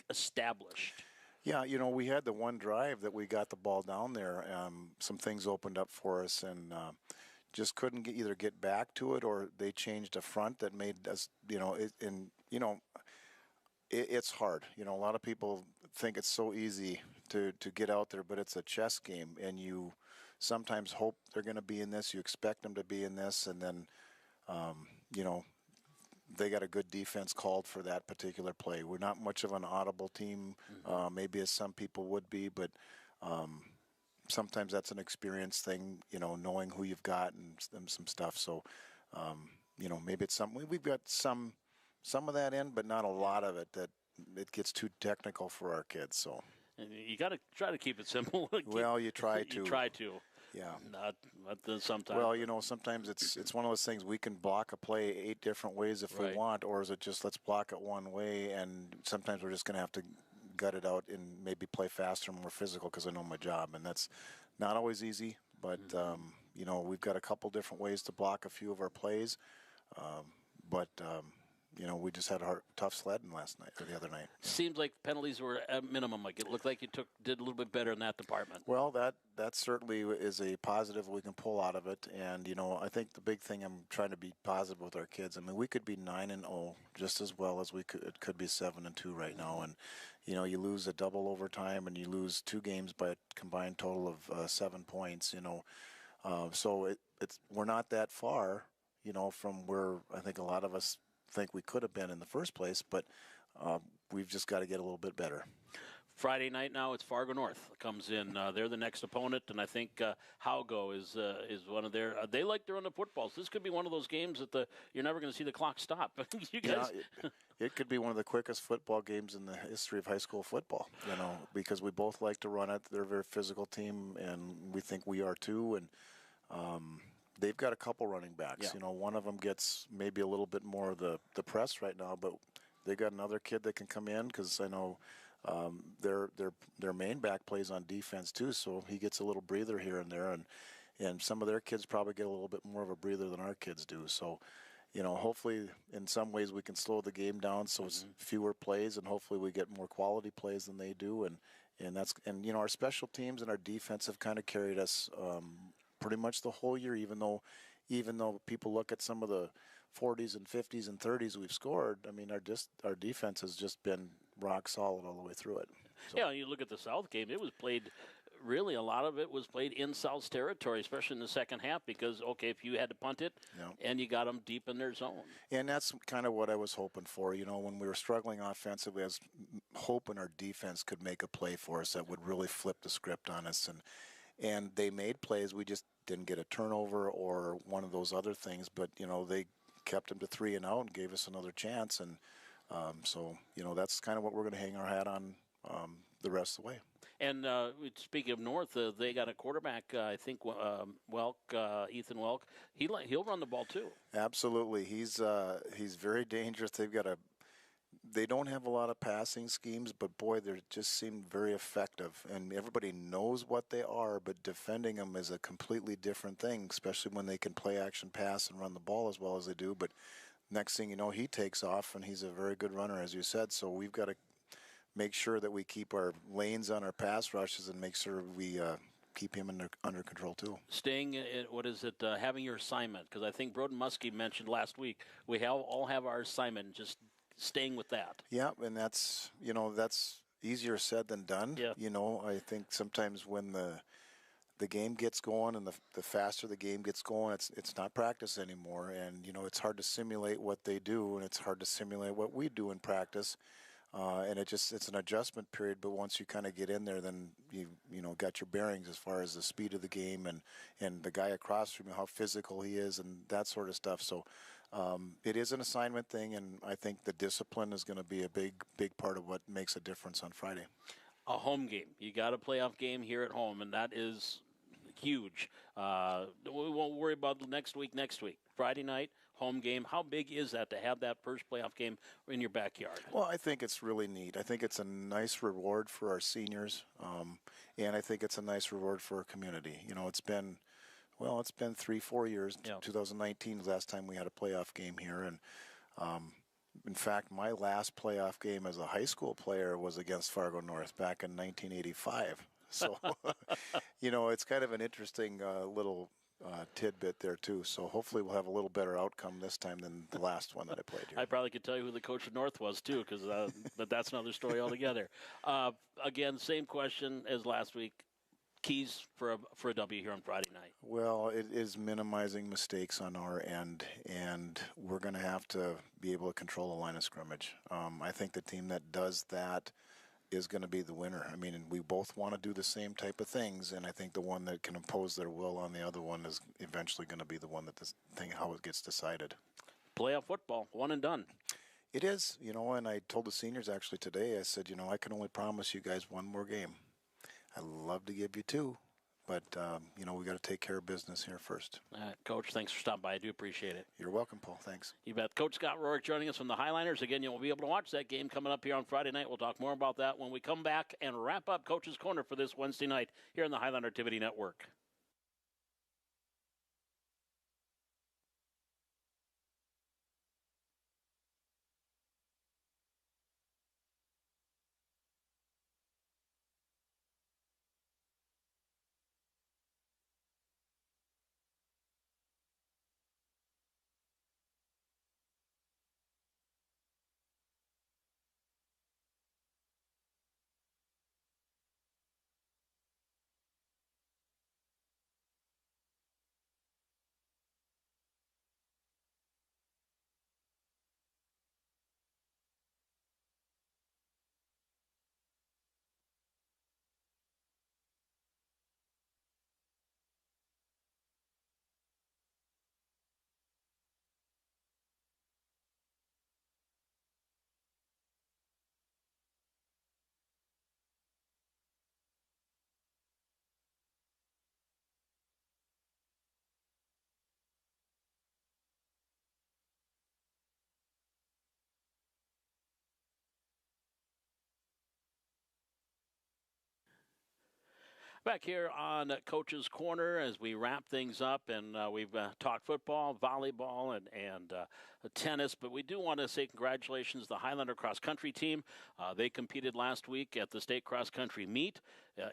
established. Yeah, you know, we had the one drive that we got the ball down there. Some things opened up for us, and just couldn't either get back to it, or they changed a front that made us, you know, it's hard. You know, a lot of people think it's so easy to get out there, but it's a chess game, and you sometimes hope they're going to be in this. You expect them to be in this, and then, you know, they got a good defense called for that particular play. We're not much of an audible team, maybe as some people would be, but sometimes that's an experience thing, you know, knowing who you've got and some stuff. So, you know, maybe it's something we've got some of that in, but not a lot of it, that it gets too technical for our kids. So And you got to try to keep it simple. Well, you try to. You try to. Yeah. Not sometimes. Well, you know, sometimes it's one of those things, we can block a play 8 different ways if Right. we want, or is it just let's block it one way, and sometimes we're just going to have to gut it out and maybe play faster and more physical because I know my job, and that's not always easy, but you know, we've got a couple different ways to block a few of our plays, but you know, we just had a tough sledding last night or the other night. Seems like penalties were at minimum. Like it looked like you did a little bit better in that department. Well, that certainly is a positive we can pull out of it, and you know, I think the big thing, I'm trying to be positive with our kids. I mean, we could be 9-0 just as well as it could be 7-2 right now, and you know, you lose a double overtime and you lose 2 games by a combined total of 7 points. You know, so we're not that far, you know, from where I think a lot of us think we could have been in the first place, but we've just got to get a little bit better. Friday night now, it's Fargo North comes in. They're the next opponent, and I think Haugo is one of their. They like to run the footballs. This could be one of those games that you're never going to see the clock stop. You guys, it could be one of the quickest football games in the history of high school football. You know, because we both like to run it. They're a very physical team, and we think we are too. And they've got a couple running backs. Yeah. You know, one of them gets maybe a little bit more of the press right now, but they got another kid that can come in, because I know their main back plays on defense too, so he gets a little breather here and there, and some of their kids probably get a little bit more of a breather than our kids do. So, you know, hopefully in some ways we can slow the game down so it's fewer plays, and hopefully we get more quality plays than they do, and you know, our special teams and our defense have kind of carried us pretty much the whole year, even though people look at some of the 40s and 50s and 30s we've scored. I mean, our defense has just been rock solid all the way through it. So. Yeah, you look at the South game, it was played, really a lot of it was played in South's territory, especially in the second half, because, okay, if you had to punt it, and you got them deep in their zone. And that's kind of what I was hoping for. You know, when we were struggling offensively, I was hoping our defense could make a play for us that would really flip the script on us, and they made plays. We just didn't get a turnover or one of those other things, but, you know, they kept them to 3 and out and gave us another chance, and So, that's kind of what we're going to hang our hat on the rest of the way. And speaking of North, they got a quarterback, I think, Ethan Welk. He'll run the ball too. Absolutely. He's very dangerous. They don't have a lot of passing schemes, but boy, they just seem very effective. And everybody knows what they are, but defending them is a completely different thing, especially when they can play action pass and run the ball as well as they do. But next thing you know, he takes off, and he's a very good runner, as you said. So we've got to make sure that we keep our lanes on our pass rushes and make sure we keep him under control too. Staying at, having your assignment, because I think Broden Muskie mentioned last week, we all have our assignment, just staying with that. Yeah, and that's easier said than done. Yeah. I think sometimes when the game gets going and the faster the game gets going, it's not practice anymore, and it's hard to simulate what they do, and it's hard to simulate what we do in practice. And it's an adjustment period, but once you kind of get in there, then you got your bearings as far as the speed of the game and the guy across from you, how physical he is, and that sort of stuff. So it is an assignment thing, and I think the discipline is going to be a big part of what makes a difference on Friday. A home game. You got a playoff game here at home, and that is huge. We won't worry about next week. Friday night, home game. How big is that to have that first playoff game in your backyard? Well, I think it's really neat. I think it's a nice reward for our seniors, and I think it's a nice reward for our community. It's been 3-4 years. Yeah. 2019 was the last time we had a playoff game here, and in fact, my last playoff game as a high school player was against Fargo North back in 1985. So, it's kind of an interesting little tidbit there too. So hopefully we'll have a little better outcome this time than the last one that I played here. I probably could tell you who the coach of North was too, but that's another story altogether. Again, same question as last week. Keys for a W here on Friday night. Well, it is minimizing mistakes on our end, and we're going to have to be able to control the line of scrimmage. I think the team that does that is going to be the winner. I mean, we both want to do the same type of things, and I think the one that can impose their will on the other one is eventually going to be the one how it gets decided. Playoff football, one and done. It is, and I told the seniors actually today, I said, I can only promise you guys one more game. I'd love to give you two, but, we got to take care of business here first. Coach, thanks for stopping by. I do appreciate it. You're welcome, Paul. Thanks. You bet. Coach Scott Rourke joining us from the Highliners. Again, you'll be able to watch that game coming up here on Friday night. We'll talk more about that when we come back and wrap up Coach's Corner for this Wednesday night here on the Highliner Activity Network. Back here on Coach's Corner as we wrap things up, and we've talked football, volleyball, and tennis, but we do want to say congratulations to the Highlander cross country team. They competed last week at the state cross country meet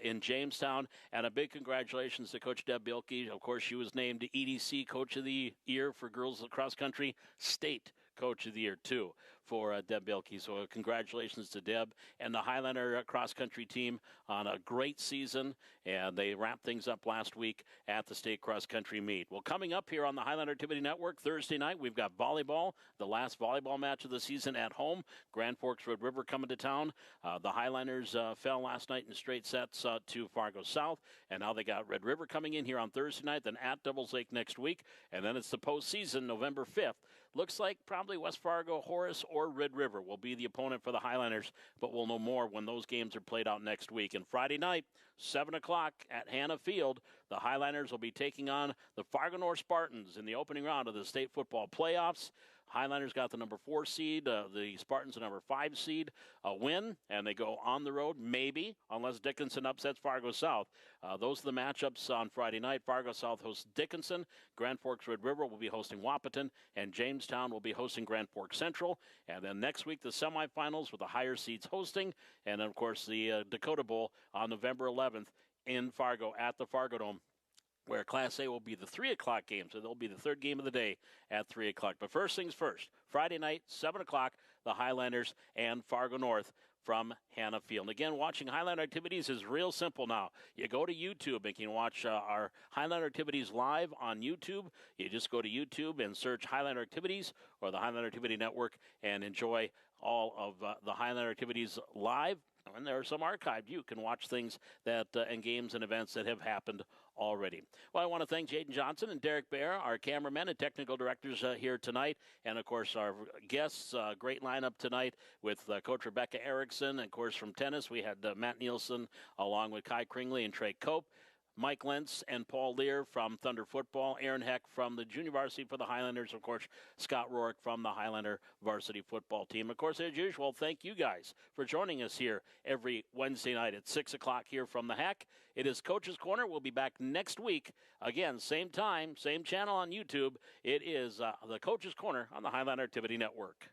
in Jamestown, and a big congratulations to Coach Deb Bilke. Of course, she was named EDC Coach of the Year for girls cross country, state Coach of the Year too for Deb Bilke. So congratulations to Deb and the Highlander cross country team on a great season, and they wrapped things up last week at the state cross country meet. Well, coming up here on the Highlander Activity Network Thursday night, we've got volleyball, the last volleyball match of the season at home. Grand Forks Red River coming to town. The Highliners fell last night in straight sets to Fargo South, and now they got Red River coming in here on Thursday night, then at Devils Lake next week, and then it's the postseason November 5th. Looks like probably West Fargo, Horace, or Red River will be the opponent for the Highlanders, but we'll know more when those games are played out next week. And Friday night, 7 o'clock at Hannah Field, the Highlanders will be taking on the Fargo North Spartans in the opening round of the state football playoffs. Highlanders got the number 4 seed, the Spartans the number 5 seed, a win, and they go on the road, maybe, unless Dickinson upsets Fargo South. Those are the matchups on Friday night. Fargo South hosts Dickinson, Grand Forks Red River will be hosting Wahpeton, and Jamestown will be hosting Grand Forks Central. And then next week, the semifinals with the higher seeds hosting, and then, of course, the Dakota Bowl on November 11th in Fargo at the Fargo Dome, where Class A will be the 3 o'clock game, so they'll be the third game of the day at 3 o'clock. But first things first, Friday night, 7 o'clock, the Highlanders and Fargo North from Hannah Field. And again, watching Highlander Activities is real simple now. You go to YouTube and you can watch our Highlander Activities live on YouTube. You just go to YouTube and search Highlander Activities or the Highlander Activity Network and enjoy all of the Highlander Activities live. And there are some archived. You can watch things that and games and events that have happened already. Well, I want to thank Jaden Johnson and Derek Bear, our cameramen and technical directors here tonight. And, of course, our guests, great lineup tonight with Coach Rebecca Erickson. And, of course, from tennis, we had Matt Nielsen along with Kai Kringley and Trey Cope. Mike Lentz and Paul Lear from Thunder Football, Aaron Heck from the junior varsity for the Highlanders, of course, Scott Rourke from the Highlander varsity football team. Of course, as usual, thank you guys for joining us here every Wednesday night at 6 o'clock here from the Hack. It is Coach's Corner. We'll be back next week. Again, same time, same channel on YouTube. It is the Coach's Corner on the Highlander Activity Network.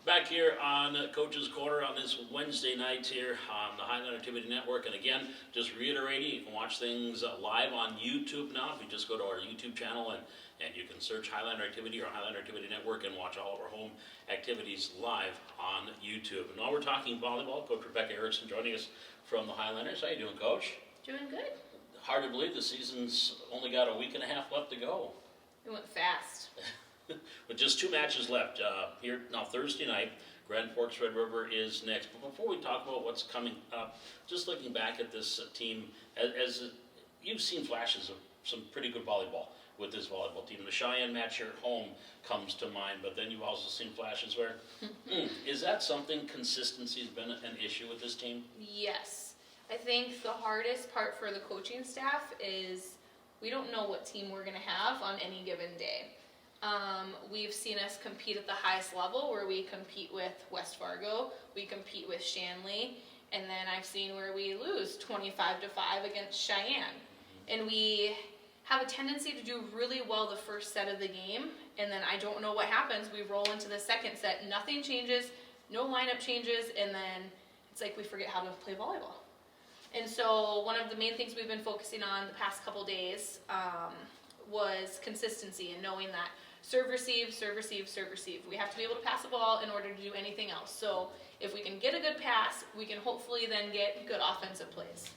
Back here on Coach's Corner on this Wednesday night here on the Highlander Activity Network. And again, just reiterating, you can watch things live on YouTube now. If you just go to our YouTube channel and you can search Highlander Activity or Highlander Activity Network and watch all of our home activities live on YouTube. And while we're talking volleyball, Coach Rebecca Erickson joining us from the Highlanders. How you doing, Coach? Doing good. Hard to believe the season's only got a week and a half left to go. It went fast. With just 2 matches left here now Thursday night, Grand Forks Red River is next. But before we talk about what's coming up, just looking back at this team, as you've seen flashes of some pretty good volleyball with this volleyball team. The Cheyenne match here at home comes to mind, but then you've also seen flashes where, is that something, consistency has been an issue with this team? Yes. I think the hardest part for the coaching staff is we don't know what team we're going to have on any given day. We've seen us compete at the highest level where we compete with West Fargo, we compete with Shanley, and then I've seen where we lose 25-5 against Cheyenne. And we have a tendency to do really well the first set of the game, and then I don't know what happens. We roll into the second set, nothing changes, no lineup changes, and then it's like we forget how to play volleyball. And so one of the main things we've been focusing on the past couple days was consistency and knowing that serve, receive, serve, receive, serve, receive. We have to be able to pass the ball in order to do anything else. So if we can get a good pass, we can hopefully then get good offensive plays.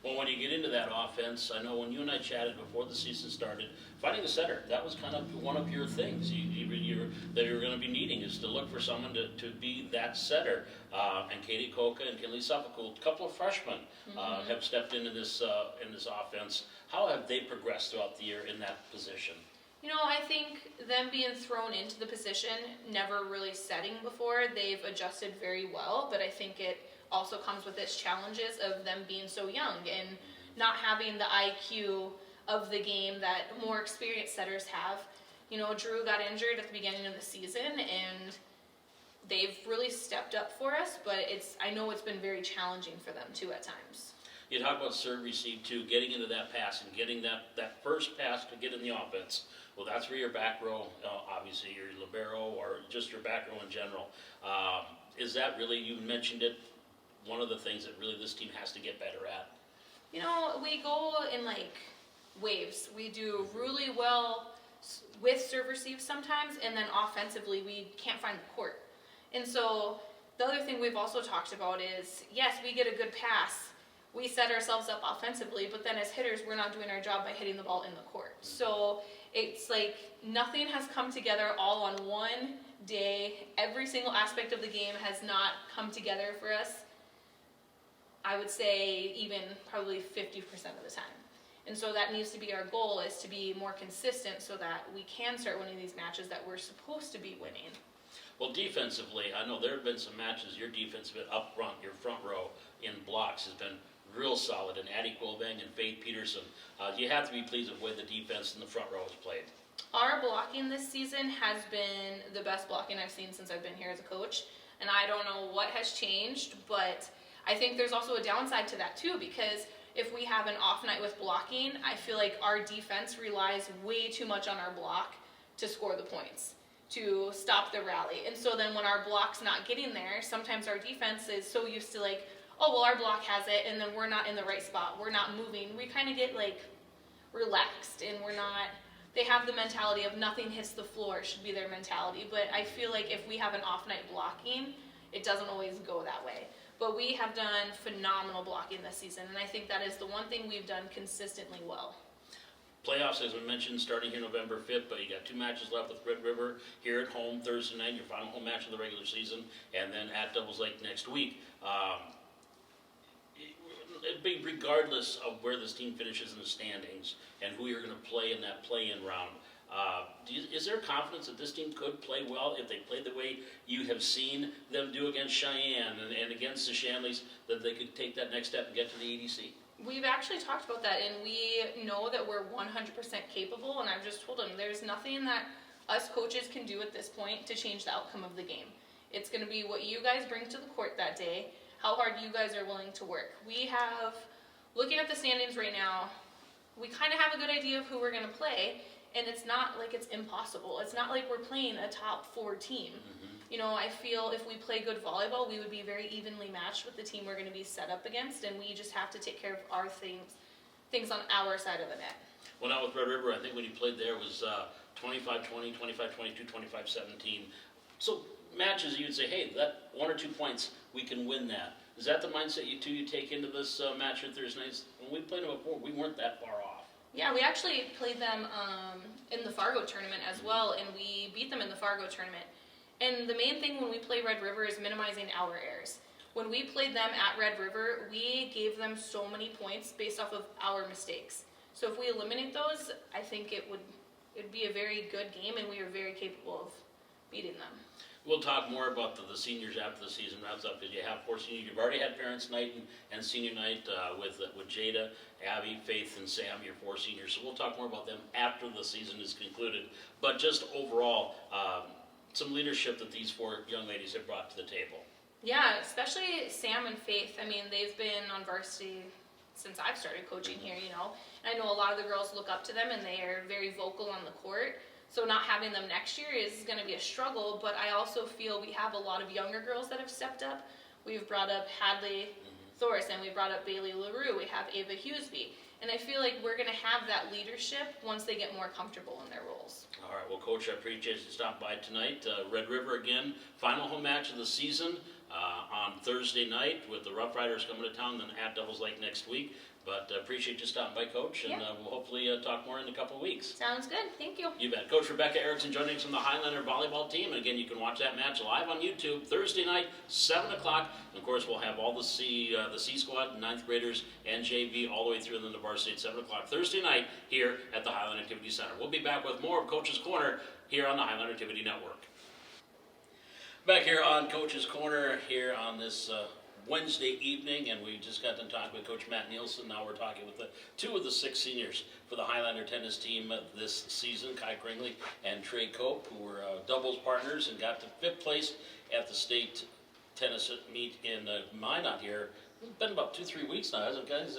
Well, when you get into that offense, I know when you and I chatted before the season started, finding a setter, that was kind of one of your things that you're going to be needing is to look for someone to be that setter. And Katie Koka and Kinley Suffolk, a couple of freshmen, have stepped into this offense. How have they progressed throughout the year in that position? You know, I think them being thrown into the position, never really setting before, they've adjusted very well, but I think it also comes with its challenges of them being so young and not having the IQ of the game that more experienced setters have. You know, Drew got injured at the beginning of the season, and they've really stepped up for us, but I know it's been very challenging for them too at times. You talk about serve receive too, getting into that pass and getting that first pass to get in the offense. Well, that's where your back row, obviously your libero or just your back row in general. Is that really, you mentioned it, one of the things that really this team has to get better at? You know, we go in like waves. We do really well with serve receive sometimes, and then offensively we can't find the court. And so the other thing we've also talked about is, yes, we get a good pass. We set ourselves up offensively, but then as hitters, we're not doing our job by hitting the ball in the court. So it's like nothing has come together all on one day. Every single aspect of the game has not come together for us. I would say even probably 50% of the time. And so that needs to be our goal, is to be more consistent so that we can start winning these matches that we're supposed to be winning. Well, defensively, I know there have been some matches, your defense has been up front, your front row in blocks has been real solid, and Addie Quilbang and Faith Peterson. You have to be pleased with the way the defense in the front row has played. Our blocking this season has been the best blocking I've seen since I've been here as a coach, and I don't know what has changed, but I think there's also a downside to that too, because if we have an off night with blocking, I feel like our defense relies way too much on our block to score the points, to stop the rally. And so then when our block's not getting there, sometimes our defense is so used to like, oh, well, our block has it, and then we're not in the right spot. We're not moving. We kind of get like relaxed, and we're not, they have the mentality of nothing hits the floor, should be their mentality. But I feel like if we have an off night blocking, it doesn't always go that way. But we have done phenomenal blocking this season, and I think that is the one thing we've done consistently well. Playoffs, as we mentioned, starting here November 5th, but you got 2 matches left with Red River here at home Thursday night, your final home match of the regular season, and then at Devils Lake next week. It'd be regardless of where this team finishes in the standings and who you're going to play in that play-in round. Is there confidence that this team could play well if they played the way you have seen them do against Cheyenne and against the Shanleys, that they could take that next step and get to the EDC? We've actually talked about that, and we know that we're 100% capable, and I've just told them there's nothing that us coaches can do at this point to change the outcome of the game. It's going to be what you guys bring to the court that day, how hard you guys are willing to work. We have, looking at the standings right now, we kind of have a good idea of who we're going to play, and it's not like it's impossible. It's not like we're playing a top 4 team. You know, I feel if we play good volleyball, we would be very evenly matched with the team we're going to be set up against, and we just have to take care of our things on our side of the net. Well, now with Red River, I think when you played there was 25-20, 25-22, 25-17. So matches you would say, hey, that 1 or 2 points, we can win that. Is that the mindset you take into this match on Thursday nights? When we played them before, we weren't that far off. Yeah, we actually played them in the Fargo tournament as well, and we beat them in the Fargo tournament. And the main thing when we play Red River is minimizing our errors. When we played them at Red River, we gave them so many points based off of our mistakes. So if we eliminate those, I think it'd be a very good game, and we are very capable of beating them. We'll talk more about the seniors after the season wraps up, because you have 4 seniors. You've already had Parents' Night and Senior Night with Jada, Abby, Faith, and Sam, your 4 seniors. So we'll talk more about them after the season is concluded. But just overall, some leadership that these 4 young ladies have brought to the table. Yeah, especially Sam and Faith. I mean, they've been on varsity since I've started coaching here, you know. And I know a lot of the girls look up to them, and they are very vocal on the court. So not having them next year is going to be a struggle, but I also feel we have a lot of younger girls that have stepped up. We've brought up Hadley Thorson, we've brought up Bailey LaRue, we have Ava Hughesby. And I feel like we're going to have that leadership once they get more comfortable in their roles. All right, well, Coach, I appreciate you stopping by tonight. Red River again, final home match of the season on Thursday night with the Rough Riders coming to town, then at Devils Lake next week. But appreciate you stopping by, Coach, and we'll hopefully talk more in a couple of weeks. Sounds good. Thank you. You bet. Coach Rebecca Erickson joining us from the Highlander volleyball team. And again, you can watch that match live on YouTube Thursday night, 7 o'clock. And of course, we'll have all the C squad, 9th graders, and JV all the way through the varsity at 7 o'clock Thursday night here at the Highland Activity Center. We'll be back with more of Coach's Corner here on the Highland Activity Network. Back here on Coach's Corner here on this Wednesday evening, and we just got done talking with Coach Matt Nielsen. Now we're talking with 2 of the 6 seniors for the Highlander tennis team this season, Kai Kringley and Trey Cope, who were doubles partners and got to 5th place at the state tennis meet in Minot here. It's been about 2-3 weeks now, hasn't it, guys?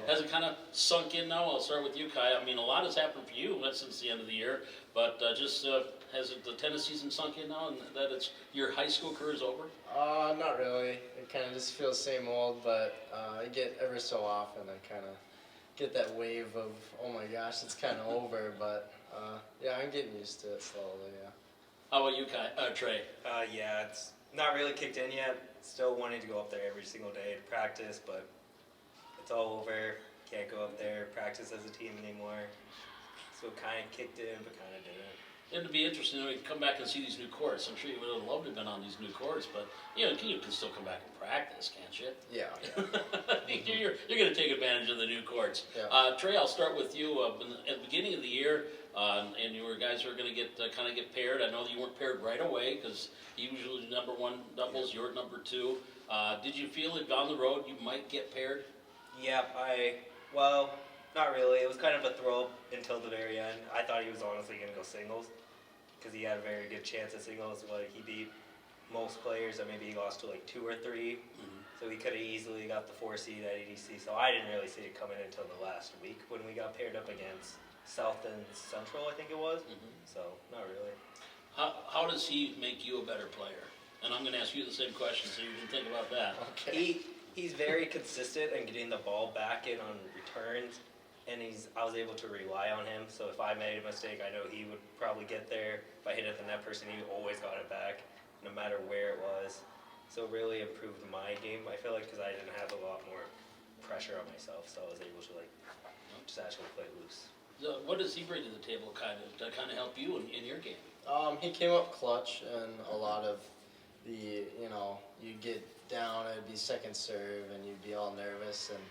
Has it kind of sunk in now? I'll start with you, Kai. I mean, a lot has happened for you since the end of the year, but has the tennis season sunk in now, and that your high school career is over? Not really. It kind of just feels same old, but I get every so often I kind of get that wave of, oh my gosh, it's kind of over, but yeah, I'm getting used to it slowly, yeah. How about you, Trey? Yeah, it's not really kicked in yet. Still wanting to go up there every single day to practice, but it's all over. Can't go up there, practice as a team anymore. So it kind of kicked in, but kind of didn't. It'd be interesting to come back and see these new courts. I'm sure you would have loved to have been on these new courts, but you can still come back and practice, can't you? Yeah. you're going to take advantage of the new courts. Yeah. Trey, I'll start with you. At the beginning of the year, and you were guys were going to kind of get paired. I know that you weren't paired right away because usually number one doubles, you're number two. Did you feel that down the road you might get paired? Yeah, well, not really. It was kind of a throw until the very end. I thought he was honestly going to go singles because he had a very good chance at singles. Like, he beat most players, and maybe he lost to like 2 or 3. So he could have easily got the 4 seed at EDC. So I didn't really see it coming until the last week when we got paired up against South and Central, I think it was. So not really. How does he make you a better player? And I'm going to ask you the same question, so you can think about that. Okay. He's very consistent in getting the ball back in on returns, and I was able to rely on him. So if I made a mistake, I know he would probably get there. If I hit at the net person, he always got it back, no matter where it was. So it really improved my game, I feel like, because I didn't have a lot more pressure on myself, so I was able to just actually play loose. So what does he bring to the table to kind of help you in your game? He came up clutch, and a lot of the, you'd get down, it'd be second serve, and you'd be all nervous, and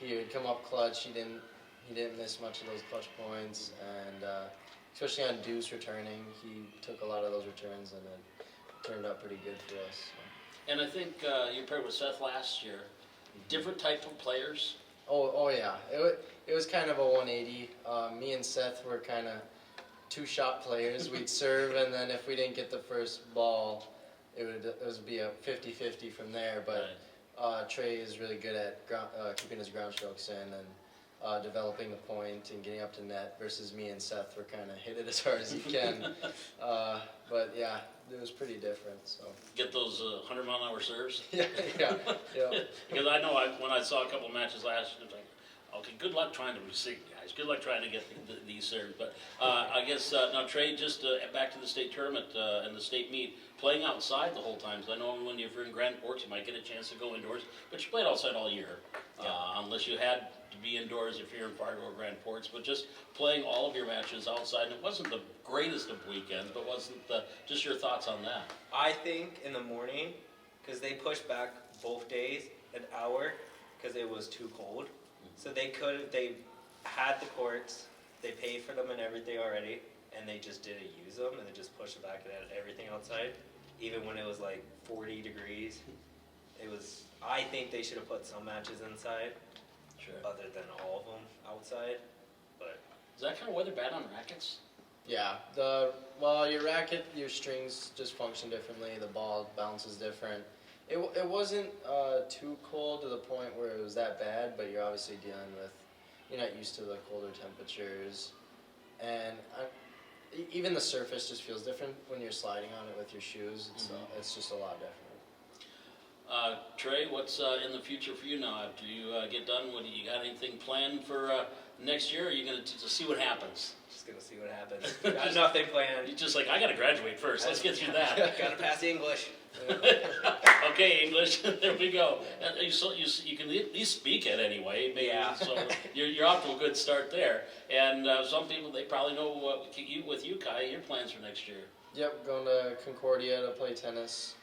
he would come up clutch. He didn't miss much of those clutch points, and especially on deuce returning, he took a lot of those returns, and it turned out pretty good for us. So. And I think you paired with Seth last year. Different type of players. Oh yeah, it was kind of a 180. Me and Seth were kind of 2-shot players. We'd serve, and then if we didn't get the first ball, it would be a 50-50 from there. But Trey is really good at keeping his ground strokes in and developing the point and getting up to net. Versus me and Seth were kind of hit it as hard as you can. But yeah, it was pretty different. So Get those 100-mile-an-hour serves. yeah. Because I know when I saw a couple of matches last year, it was like, okay, good luck trying to receive, guys. Good luck trying to get these serves. But I guess now Trey, just back to the state tournament and the state meet, playing outside the whole time. So I know when you're in Grand Forks, you might get a chance to go indoors, but you played outside all year, unless you had to be indoors if you're in Fargo or Grand Forks. But just playing all of your matches outside, and it wasn't the greatest of weekends, but wasn't just your thoughts on that? I think in the morning, because they pushed back both days an hour because it was too cold. So they had the courts, they paid for them and everything already, and they just didn't use them, and they just pushed it back and had everything outside. Even when it was like 40 degrees, I think they should have put some matches inside, other than all of them outside. But Is that kind of weather bad on rackets? Yeah, your racket, your strings just function differently. The ball bounces different. It wasn't too cold to the point where it was that bad, but you're obviously dealing with, you're not used to the colder temperatures, and even the surface just feels different when you're sliding on it with your shoes. It's just a lot different. Trey, what's in the future for you now after you get done? You got anything planned for next year? Or are you going to see what happens? just gonna see what happens. Got nothing planned. You're just like, I got to graduate first. Let's get through that. Gotta pass English. Okay, English. There we go. And you can at least speak it anyway. Maybe. Yeah. So you're off to a good start there. And some people, they probably know with you, Kai, your plans for next year. Yep, going to Concordia to play tennis.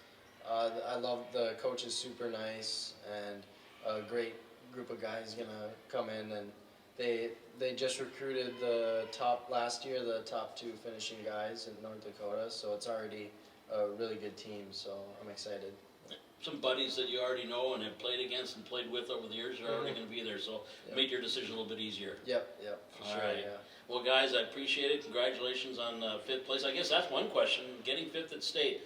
I love the coach is super nice and a great group of guys gonna come in, and they just recruited the top two finishing guys in North Dakota, so it's already a really good team. So I'm excited. Some buddies that you already know and have played against and played with over the years are already going to be there, so made your decision a little bit easier. Yep, for All sure. right. Yeah. Well, guys, I appreciate it. Congratulations on 5th place. I guess that's one question. Getting 5th at state.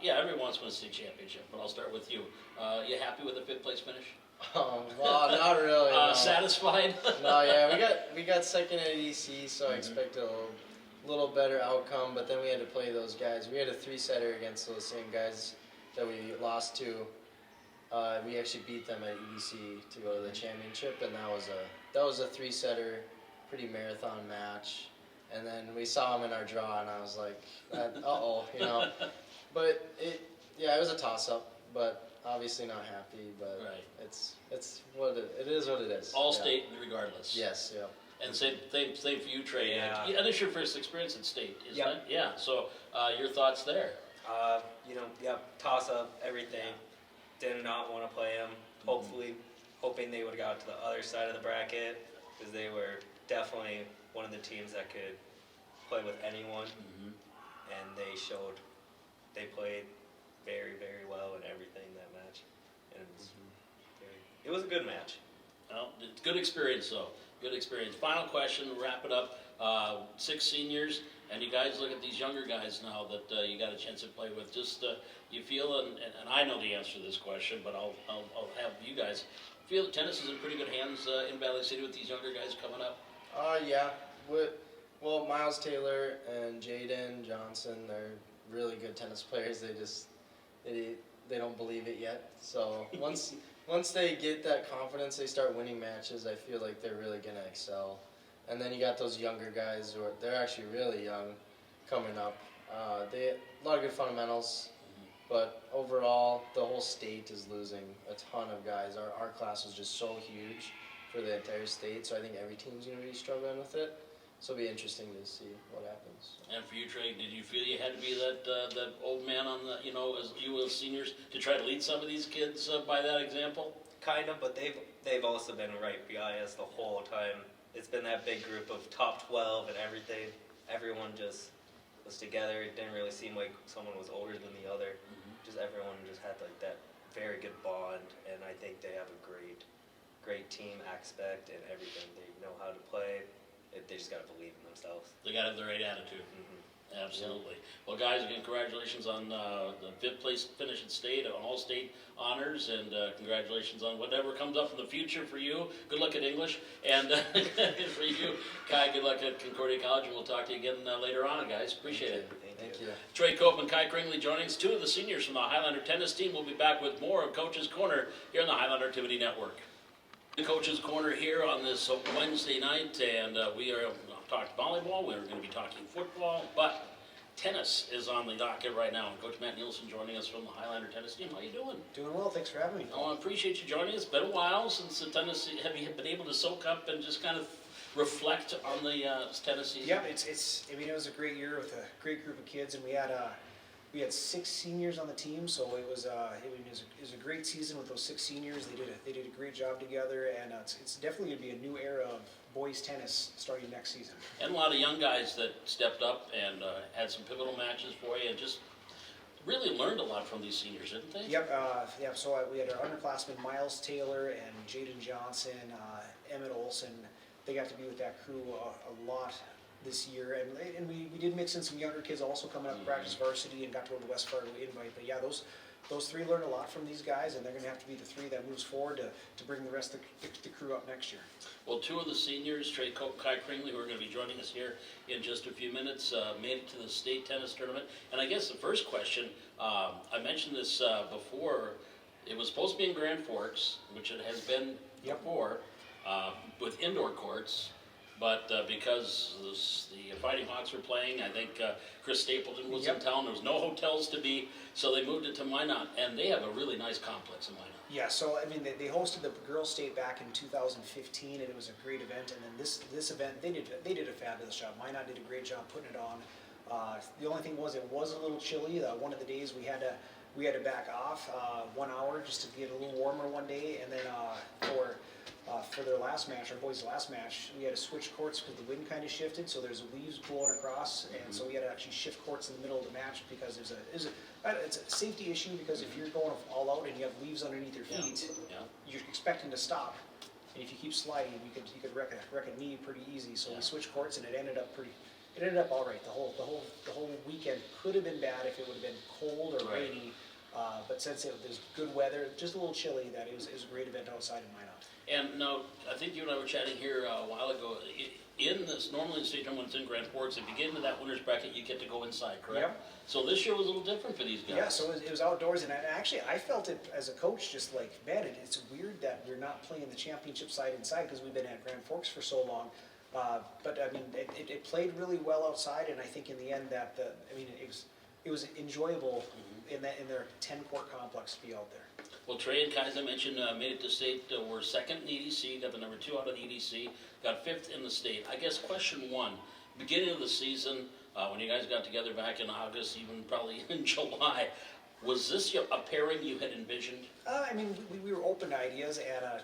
Everyone wants to win a state championship, but I'll start with you. You happy with the 5th place finish? Well, not really. No. Satisfied? No, yeah, we got second at EDC, so I expected a little better outcome. But then we had to play those guys. We had a 3-setter against those same guys that we lost to. We actually beat them at EDC to go to the championship, and that was a 3-setter, pretty marathon match. And then we saw them in our draw, and I was like, But it was a toss-up, but obviously not happy. But Right. it's what it is. What it is. All state regardless. Yes. Yeah. And same for you, Trey. Yeah. And it's your first experience at state, isn't Yep. it? Yeah. So your thoughts there? Toss up everything. Did not want to play him. Hopefully hoping they would have got to the other side of the bracket because they were definitely one of the teams that could play with anyone, and they played very, very well in everything that match, and it was a good match. Well, it's good experience, though. Good experience. Final question, wrap it up. 6 seniors, and you guys look at these younger guys now that you got a chance to play with. Just you feel, and I know the answer to this question, but I'll have you guys feel that tennis is in pretty good hands in Valley City with these younger guys coming up. Yeah. Well, Miles Taylor and Jaden Johnson, they're really good tennis players. They don't believe it yet. So once they get that confidence, they start winning matches. I feel like they're really gonna excel. And then you got those younger guys they're actually really young, coming up. They a lot of good fundamentals, but overall the whole state is losing a ton of guys. Our class was just so huge for the entire state, so I think every team's gonna be struggling with it. So it'll be interesting to see what happens. And for you, Trey, did you feel you had to be that old man on the, as you as seniors to try to lead some of these kids by that example? Kind of, but they've also been right behind us the whole time. It's been that big group of top 12 and everything. Everyone just was together. It didn't really seem like someone was older than the other. Just everyone just had like that very good bond, and I think they have a great team aspect and everything. They know how to play. They just got to believe in themselves. They got to have the right attitude. Absolutely. Well, guys, again, congratulations on the 5th place finish at state, on all state honors, and congratulations on whatever comes up in the future for you. Good luck at English, and for you, Kai, good luck at Concordia College, and we'll talk to you again later on, guys. Appreciate it. Thank you. Trey Cope and Kai Kringley joining us, 2 of the seniors from the Highlander tennis team. We'll be back with more of Coach's Corner here on the Highlander Activity Network. The Coach's Corner here on this Wednesday night, and we are talking volleyball, we're going to be talking football, but tennis is on the docket right now. And Coach Matt Nielsen joining us from the Highlander tennis team. How you doing? Doing well, thanks for having me. Oh, I appreciate you joining us. It's been a while since the tennis. Have you been able to soak up and just kind of reflect on the tennis season? Yeah, it's. I mean, it was a great year with a great group of kids, and we had 6 seniors on the team, so it was a great season with those 6 seniors. They did a great job together, and it's definitely going to be a new era of boys tennis starting next season. And a lot of young guys that stepped up and had some pivotal matches for you, and just really learned a lot from these seniors, didn't they? Yep. So we had our underclassmen Miles Taylor and Jaden Johnson, Emmett Olson. They got to be with that crew a lot this year, and we did mix in some younger kids also coming up to practice varsity and got to go to the West Fargo invite. But yeah, those 3 learned a lot from these guys, and they're going to have to be the 3 that moves forward to bring the rest of the crew up next year. Well, 2 of the seniors, Trey Cope, Kai Kringley, who are going to be joining us here in just a few minutes, made it to the state tennis tournament. And I guess the first question, I mentioned this before, it was supposed to be in Grand Forks, which it has been before, with indoor courts. But because the Fighting Hawks were playing, I think Chris Stapleton was in town. There was no hotels to be, so they moved it to Minot, and they have a really nice complex in Minot. Yeah, so I mean, they hosted the Girls State back in 2015, and it was a great event. And then this event, they did a fabulous job. Minot did a great job putting it on. The only thing was, it was a little chilly. One of the days we had to back off 1 hour just to get a little warmer one day, and then for their last match, our boys' last match, we had to switch courts because the wind kind of shifted, so there's leaves blowing across, and so we had to actually shift courts in the middle of the match because it's a safety issue, because if you're going all out and you have leaves underneath your feet, you're expecting to stop, and if you keep sliding, you could wreck a knee pretty easy. So we switched courts, and it ended up all right. The whole weekend could have been bad if it would have been cold or rainy, but since it was good weather, just a little chilly, that it was a great event outside in Minot. And now, I think you and I were chatting here a while ago. In this, normally in state tournament, when it's in Grand Forks, if you get into that winner's bracket, you get to go inside, correct? Yep. So this year was a little different for these guys. Yeah, so it was outdoors, and I felt it as a coach, just like, man, it's weird that we're not playing the championship side inside because we've been at Grand Forks for so long. But I mean, it played really well outside, and I think in the end that it was enjoyable in their 10-court complex to be out there. Well, Trey and Kai, as I mentioned, made it to state. Were 2nd in EDC, got the number 2 out of the EDC, got 5th in the state. I guess question 1, beginning of the season, when you guys got together back in August, even probably in July, Was this a pairing you had envisioned? I mean, we were open to ideas, and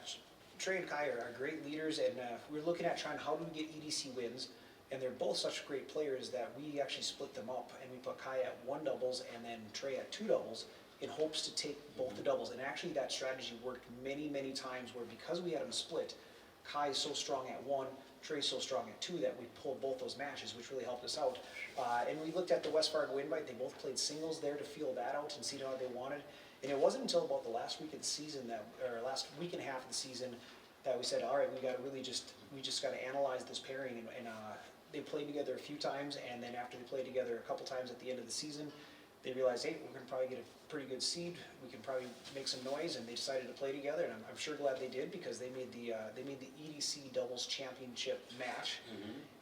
Trey and Kai are great leaders, and we were looking at trying how do we get EDC wins, and they're both such great players that we actually split them up, and we put Kai at 1 doubles and then Trey at 2 doubles in hopes to take both the doubles. And actually that strategy worked many, many times where because we had them split, Kai is so strong at 1, Trey's so strong at 2 that we pulled both those matches, which really helped us out. And we looked at the West Fargo invite. They both played singles there to feel that out and see how they wanted. And it wasn't until about the last week of the season or last week and a half of the season that we said, all right, we got to really we just got to analyze this pairing. And they played together a few times, and then after they played together a couple times at the end of the season, they realized, hey, we're going to probably get a pretty good seed. We can probably make some noise, and they decided to play together. And I'm sure glad they did because they made the EDC doubles championship match,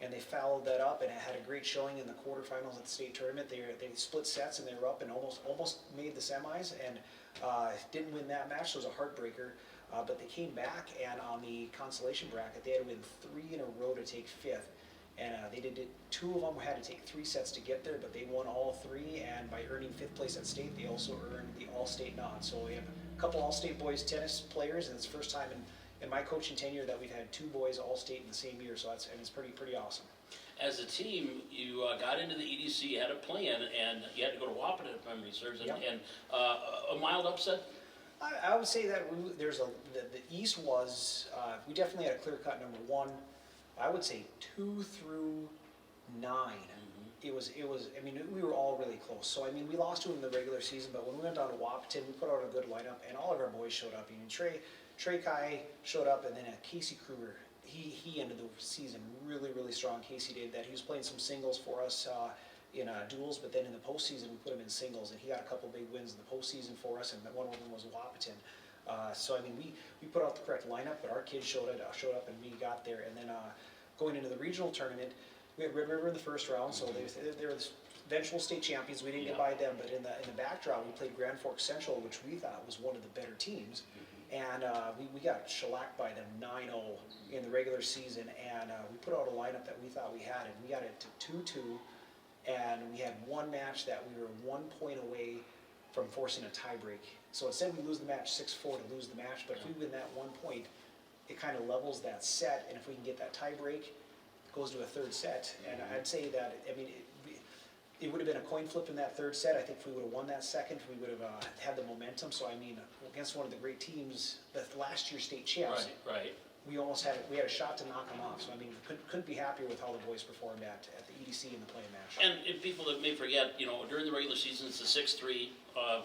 and they followed that up and had a great showing in the quarterfinals at the state tournament. They split sets and they were up and almost made the semis, and didn't win that match. So it was a heartbreaker. But they came back, and on the consolation bracket, they had to win 3 in a row to take 5th. And they did it. 2 of them had to take 3 sets to get there, but they won all 3. And by earning 5th place at state, they also earned the All-State nod. So we have a couple All-State boys tennis players, and it's the first time in my coaching tenure that we've had 2 boys All-State in the same year. So it's pretty awesome. As a team, you got into the EDC, you had a plan, and you had to go to Wapaton, if memory serves, and a mild upset. I would say that the East was we definitely had a clear cut number 1. I would say 2 through 9. It was. I mean, we were all really close. So I mean, we lost to them in the regular season, but when we went down to Wapaton, we put out a good lineup, and all of our boys showed up. I mean, Trey Kai showed up, and then Casey Kruger. He ended the season really strong. Casey did that. He was playing some singles for us in duels, but then in the postseason we put him in singles, and he got a couple big wins in the postseason for us, and one of them was Wapaton. So I mean, we put out the correct lineup, but our kids showed up, and we got there. And then going into the regional tournament, we had Red River in the first round, so they were the eventual state champions. We didn't get by them, but in the backdrop, we played Grand Forks Central, which we thought was one of the better teams. And we got shellacked by them 9-0 in the regular season, and we put out a lineup that we thought we had, and we got it to 2-2, and we had one match that we were 1 point away from forcing a tie break. So instead we lose the match 6-4 to lose the match, but if we win that 1 point, it kind of levels that set, and if we can get that tie break, it goes to a third set. And I'd say that, I mean, it would have been a coin flip in that third set. I think if we would have won that second, we would have had the momentum. So I mean, against one of the great teams, the last year's state champs, Right. we had a shot to knock them off. So I mean, couldn't be happier with how the boys performed at the EDC in the play match. And if people that may forget, during the regular season, it's a 6-3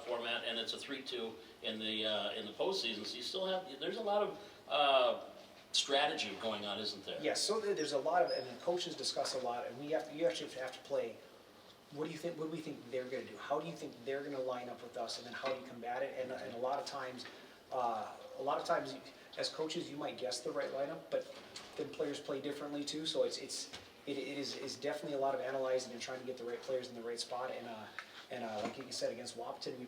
format, and it's a 3-2 in the postseason. So you still have, there's a lot of strategy going on, isn't there? Yes, so there's a lot of, and the coaches discuss a lot, and you actually have to play. What do you think? What do we think they're going to do? How do you think they're going to line up with us, and then how do you combat it? And a lot of times, as coaches, you might guess the right lineup, but then players play differently too. So it is definitely a lot of analyzing and trying to get the right players in the right spot. And like you said, against Wapaton, we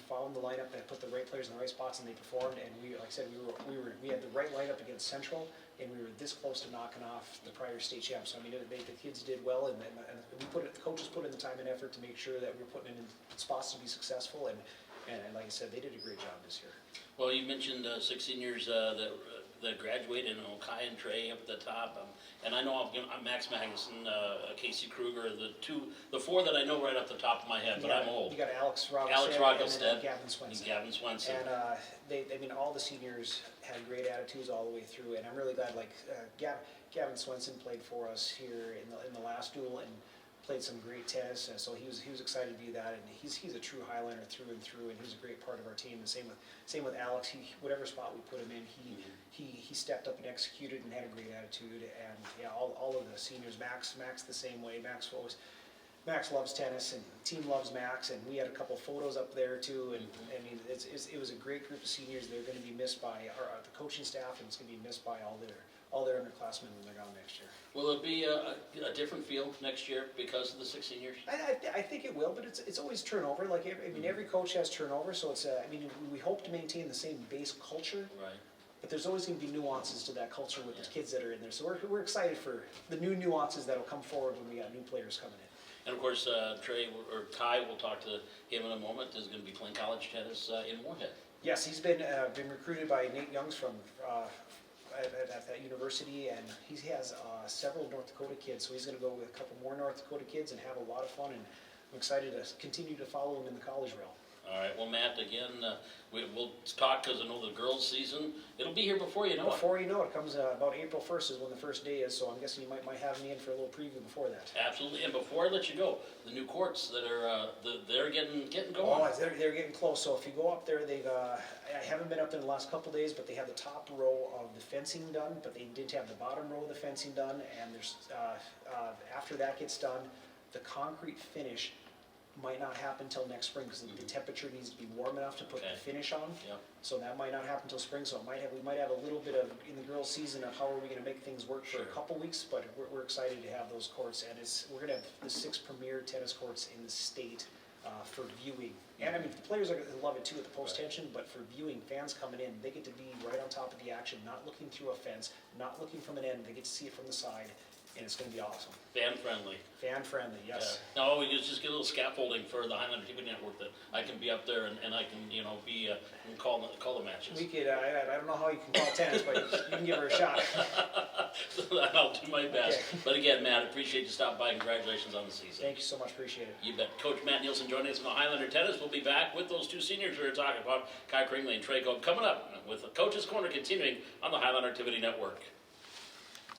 found the lineup that put the right players in the right spots, and they performed. And like I said, we had the right lineup against Central, and we were this close to knocking off the prior state champs. So I mean, the kids did well, and the coaches put in the time and effort to make sure that we were putting in spots to be successful. And like I said, they did a great job this year. Well, you mentioned 6 seniors that graduated, Kai and Trey up at the top, and I know I'm Max Magnuson, Casey Kruger, the 4 that I know right off the top of my head, but I'm old. You got Alex Rogestead, and Gavin Swenson. Gavin Swenson. And all the seniors had great attitudes all the way through, and I'm really glad. Like Gavin Swenson played for us here in the last duel and played some great tennis, and so he was excited to do that. And he's a true Highlander through and through, and he's a great part of our team. And same with Alex. Whatever spot we put him in, he stepped up and executed and had a great attitude. And yeah, all of the seniors. Max the same way. Max loves tennis, and the team loves Max, and we had a couple photos up there too. And I mean, it was a great group of seniors. They're going to be missed by the coaching staff, and it's going to be missed by all their underclassmen when they're gone next year. Will it be a different feel next year because of the 6 seniors? I think it will, but it's always turnover. Like every coach has turnover, so it's we hope to maintain the same base culture. Right. But there's always going to be nuances to that culture with the kids that are in there. So we're excited for the new nuances that'll come forward when we got new players coming in. And of course, Trey or Kai, we'll talk to him in a moment, is going to be playing college tennis in Moorhead. Yes, he's been recruited by Nate Youngs from at that university, and he has several North Dakota kids. So he's going to go with a couple more North Dakota kids and have a lot of fun. And I'm excited to continue to follow him in the college realm. All right. Well, Matt, again, we'll talk because I know the girls' season. It'll be here before you know it. Before you know it, comes about April 1st is when the first day is. So I'm guessing you might have me in for a little preview before that. Absolutely. And before I let you go, the new courts that are they're getting going. Oh, they're getting close. So if you go up there, I haven't been up there in the last couple of days, but they have the top row of the fencing done, but they didn't have the bottom row of the fencing done. And there's after that gets done, the concrete finish might not happen until next spring because the temperature needs to be warm enough to put the finish on. Yep. So that might not happen until spring. So we might have a little bit of in the girls' season of how are we going to make things work for a couple weeks. But we're excited to have those courts, and we're going to have the 6 premier tennis courts in the state for viewing. And I mean, the players are going to love it too at the post tension. But for viewing, fans coming in, they get to be right on top of the action, not looking through a fence, not looking from an end. They get to see it from the side. And it's going to be awesome. Fan friendly. Fan friendly, yes. Yeah. No, we just get a little scaffolding for the Highlander TV network that I can be up there and I can be and call the matches. We could. I don't know how you can call tennis, but you can give her a shot. I'll do my best. Okay. But again, Matt, appreciate you stopping by. Congratulations on the season. Thank you so much. Appreciate it. You bet. Coach Matt Nielsen joining us from the Highlander Tennis. We'll be back with those 2 seniors we were talking about, Kai Kringley and Trey Cope, coming up with the Coach's Corner continuing on the Highlander Activity Network.